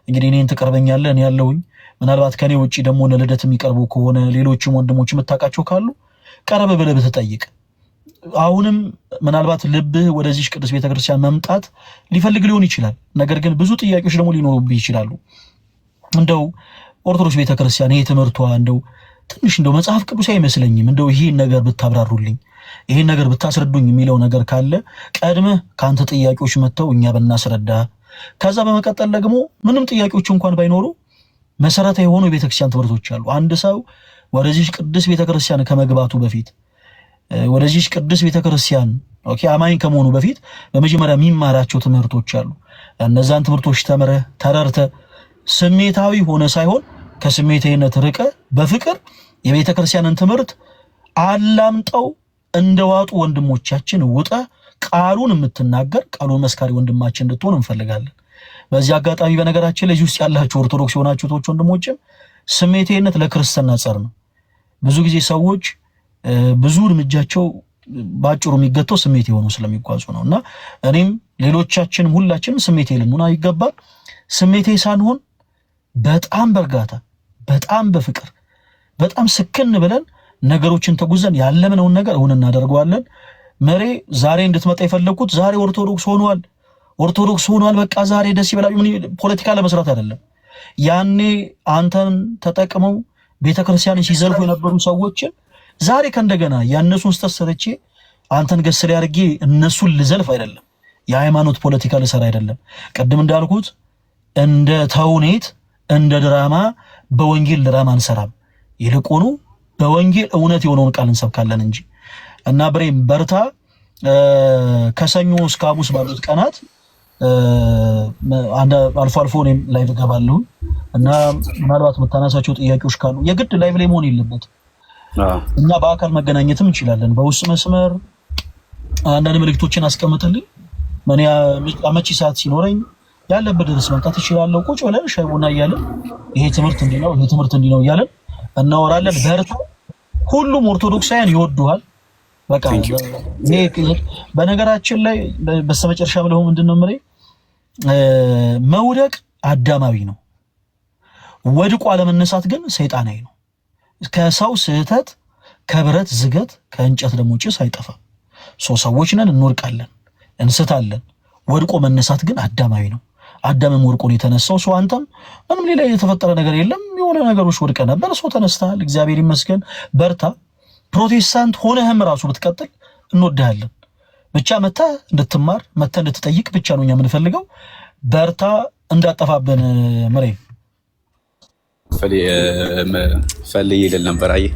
Speaker 1: እንግዲህ እኔን ትቀርበኛለህ እኔ ያለሁኝ ምናልባት ከኔ ውጪ ደግሞ ለልደት የሚቀርቡ ከሆነ ሌሎችም ወንድሞች የምታውቃቸው ካሉ ቀረበ ብለህ ብትጠይቅ አሁንም ምናልባት ልብህ ወደዚህ ቅዱስ ቤተክርስቲያን መምጣት ሊፈልግ ሊሆን ይችላል። ነገር ግን ብዙ ጥያቄዎች ደግሞ ሊኖሩብህ ይችላሉ። እንደው ኦርቶዶክስ ቤተክርስቲያን ይሄ ትምህርቷ እንደው ትንሽ እንደው መጽሐፍ ቅዱስ አይመስለኝም እንደው ይሄን ነገር ብታብራሩልኝ ይሄን ነገር ብታስረዱኝ የሚለው ነገር ካለ ቀድመህ ካንተ ጥያቄዎች መተው እኛ በእናስረዳ። ከዛ በመቀጠል ደግሞ ምንም ጥያቄዎች እንኳን ባይኖሩ መሰረታዊ የሆኑ የቤተክርስቲያን ትምህርቶች አሉ። አንድ ሰው ወደዚህ ቅዱስ ቤተክርስቲያን ከመግባቱ በፊት ወደዚህ ቅዱስ ቤተክርስቲያን አማኝ ከመሆኑ በፊት በመጀመሪያ የሚማራቸው ትምህርቶች አሉ። እነዛን ትምህርቶች ተምረህ ተረድተህ ስሜታዊ ሆነ ሳይሆን ከስሜታዊነት ርቀ በፍቅር የቤተክርስቲያንን ትምህርት አላምጠው እንደዋጡ ወንድሞቻችን ውጠ ቃሉን የምትናገር ቃሉን መስካሪ ወንድማችን እንድትሆን እንፈልጋለን። በዚህ አጋጣሚ በነገራችን ላይ ውስጥ ያላችሁ ኦርቶዶክስ የሆናችሁ ወንድሞችም ስሜታዊነት ለክርስትና ጸር ነው። ብዙ ጊዜ ሰዎች ብዙ እርምጃቸው ባጭሩ የሚገተው ስሜት የሆኑ ስለሚጓዙ ነውና እኔም ሌሎቻችንም ሁላችንም ስሜት ልንሆን አይገባም። ስሜቴ ሳንሆን በጣም በእርጋታ በጣም በፍቅር በጣም ስክን ብለን ነገሮችን ተጉዘን ያለምነውን ነገር እውን እናደርገዋለን። መሬ ዛሬ እንድትመጣ የፈለኩት ዛሬ ኦርቶዶክስ ሆኗል በቃ ዛሬ ደስ ይበላል። ፖለቲካ ለመስራት አይደለም። ያኔ አንተን ተጠቅመው ቤተክርስቲያንን ሲዘልፉ የነበሩ ሰዎችን ዛሬ ከእንደገና ያነሱን ስተሰርቼ አንተን ገስል ያርጌ እነሱን ልዘልፍ አይደለም። የሃይማኖት ፖለቲካ ልሰራ አይደለም። ቅድም እንዳልኩት እንደ ተውኔት እንደ ድራማ በወንጌል ድራማ አንሰራም። ይልቁኑ በወንጌል እውነት የሆነውን ቃል እንሰብካለን እንጂ እና ብሬም በርታ። ከሰኞ እስከ ሐሙስ ባሉት ቀናት አልፎ አልፎ እኔም ላይቭ እገባለሁ እና ምናልባት የምታነሳቸው ጥያቄዎች ካሉ የግድ ላይቭ ላይ መሆን የለበትም። እኛ በአካል መገናኘትም እንችላለን። በውስጥ መስመር አንዳንድ መልእክቶችን አስቀምጥልኝ። ምን አመቺ ሰዓት ሲኖረኝ ያለበት ድረስ መምጣት እችላለሁ። ቁጭ ብለን ሻይ ቡና እያለን ይሄ ትምህርት እንዲህ ነው እያለን እናወራለን። በርታ። ሁሉም ኦርቶዶክሳውያን ይወዱሃል። በቃ በነገራችን ላይ በስተመጨረሻ ብለው ምንድነው መውደቅ አዳማዊ ነው፣ ወድቆ አለመነሳት ግን ሰይጣናዊ ነው። ከሰው ስህተት ከብረት ዝገት ከእንጨት ደግሞ ጭስ አይጠፋም። ሰዎች ነን፣ እንወድቃለን፣ እንስታለን። ወድቆ መነሳት ግን አዳማዊ ነው። አዳምም ወድቆ ነው የተነሳው። አንተም ምንም ሌላ የተፈጠረ ነገር የለም። የሆነ ነገሮች ወድቀ ነበር፣ ተነስተሃል። እግዚአብሔር ይመስገን። በርታ። ፕሮቴስታንት ሆነህም ራሱ ብትቀጥል እንወድሃለን። ብቻ መተህ እንድትማር መተህ እንድትጠይቅ ብቻ ነው እኛ የምንፈልገው። በርታ፣ እንዳጠፋብን ምሬ
Speaker 3: ፈልይ ይል ነበር። አየህ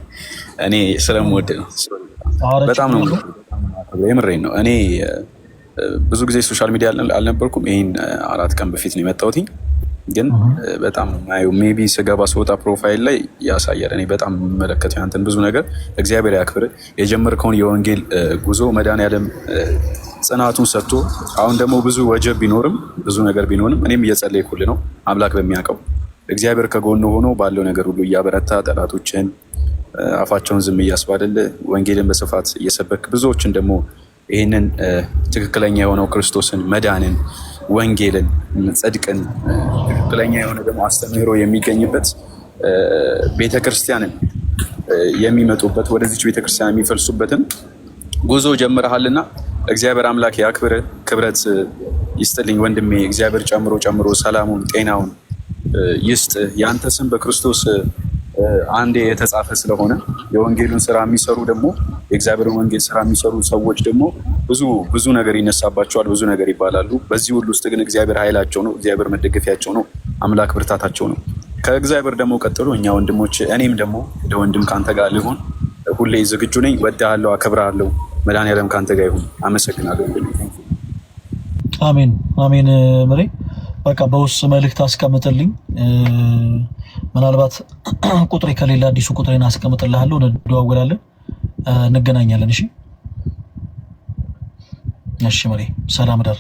Speaker 3: እኔ ስለምወድ ነው፣ በጣም ነው የምሬን ነው። እኔ ብዙ ጊዜ ሶሻል ሚዲያ አልነበርኩም። ይህን 4 ቀን በፊት ነው የመጣሁት። ግን በጣም ማየው ሜቢ ስገባ ስወጣ ፕሮፋይል ላይ ያሳያል። እኔ በጣም የምመለከተው ያንተን ብዙ ነገር እግዚአብሔር ያክብር። የጀመርከውን የወንጌል ጉዞ መድኃኒዓለም ጽናቱን ሰጥቶ አሁን ደግሞ ብዙ ወጀብ ቢኖርም ብዙ ነገር ቢኖርም እኔም እየጸለይኩልህ ነው። አምላክ በሚያውቀው እግዚአብሔር ከጎን ሆኖ ባለው ነገር ሁሉ እያበረታ ጠላቶችን አፋቸውን ዝም እያስባለልህ ወንጌልን በስፋት እየሰበክ ብዙዎችን ደግሞ ይህንን ትክክለኛ የሆነው ክርስቶስን መዳንን፣ ወንጌልን፣ ጽድቅን ትክክለኛ የሆነ ደግሞ አስተምህሮ የሚገኝበት ቤተክርስቲያንን የሚመጡበት ወደዚች ቤተክርስቲያን የሚፈልሱበትን ጉዞ ጀምረሃልና እግዚአብሔር አምላክ ያክብር፣ ክብረት ይስጥልኝ ወንድሜ። እግዚአብሔር ጨምሮ ጨምሮ ሰላሙን ጤናውን ይስጥ። የአንተ ስም በክርስቶስ አንዴ የተጻፈ ስለሆነ የወንጌሉን ስራ የሚሰሩ ደግሞ የእግዚአብሔርን ወንጌል ስራ የሚሰሩ ሰዎች ደግሞ ብዙ ነገር ይነሳባቸዋል፣ ብዙ ነገር ይባላሉ። በዚህ ሁሉ ውስጥ ግን እግዚአብሔር ኃይላቸው ነው፣ እግዚአብሔር መደገፊያቸው ነው፣ አምላክ ብርታታቸው ነው። ከእግዚአብሔር ደግሞ ቀጥሎ እኛ ወንድሞች፣ እኔም ደግሞ እንደ ወንድም ከአንተ ጋር ልሆን ሁሌ ዝግጁ ነኝ። ወድሃለሁ፣ አከብርሃለሁ። መድኃኒዓለም ከአንተ ጋር ይሁን። አመሰግናለሁ።
Speaker 1: አሜን አሜን። ምሬ በቃ በውስጥ መልእክት አስቀምጥልኝ። ምናልባት ቁጥሬ ከሌላ አዲሱ ቁጥሬን አስቀምጥልሃለሁ፣ እንደዋወላለን፣ እንገናኛለን። እሺ እሺ። ምሬ ሰላም ደር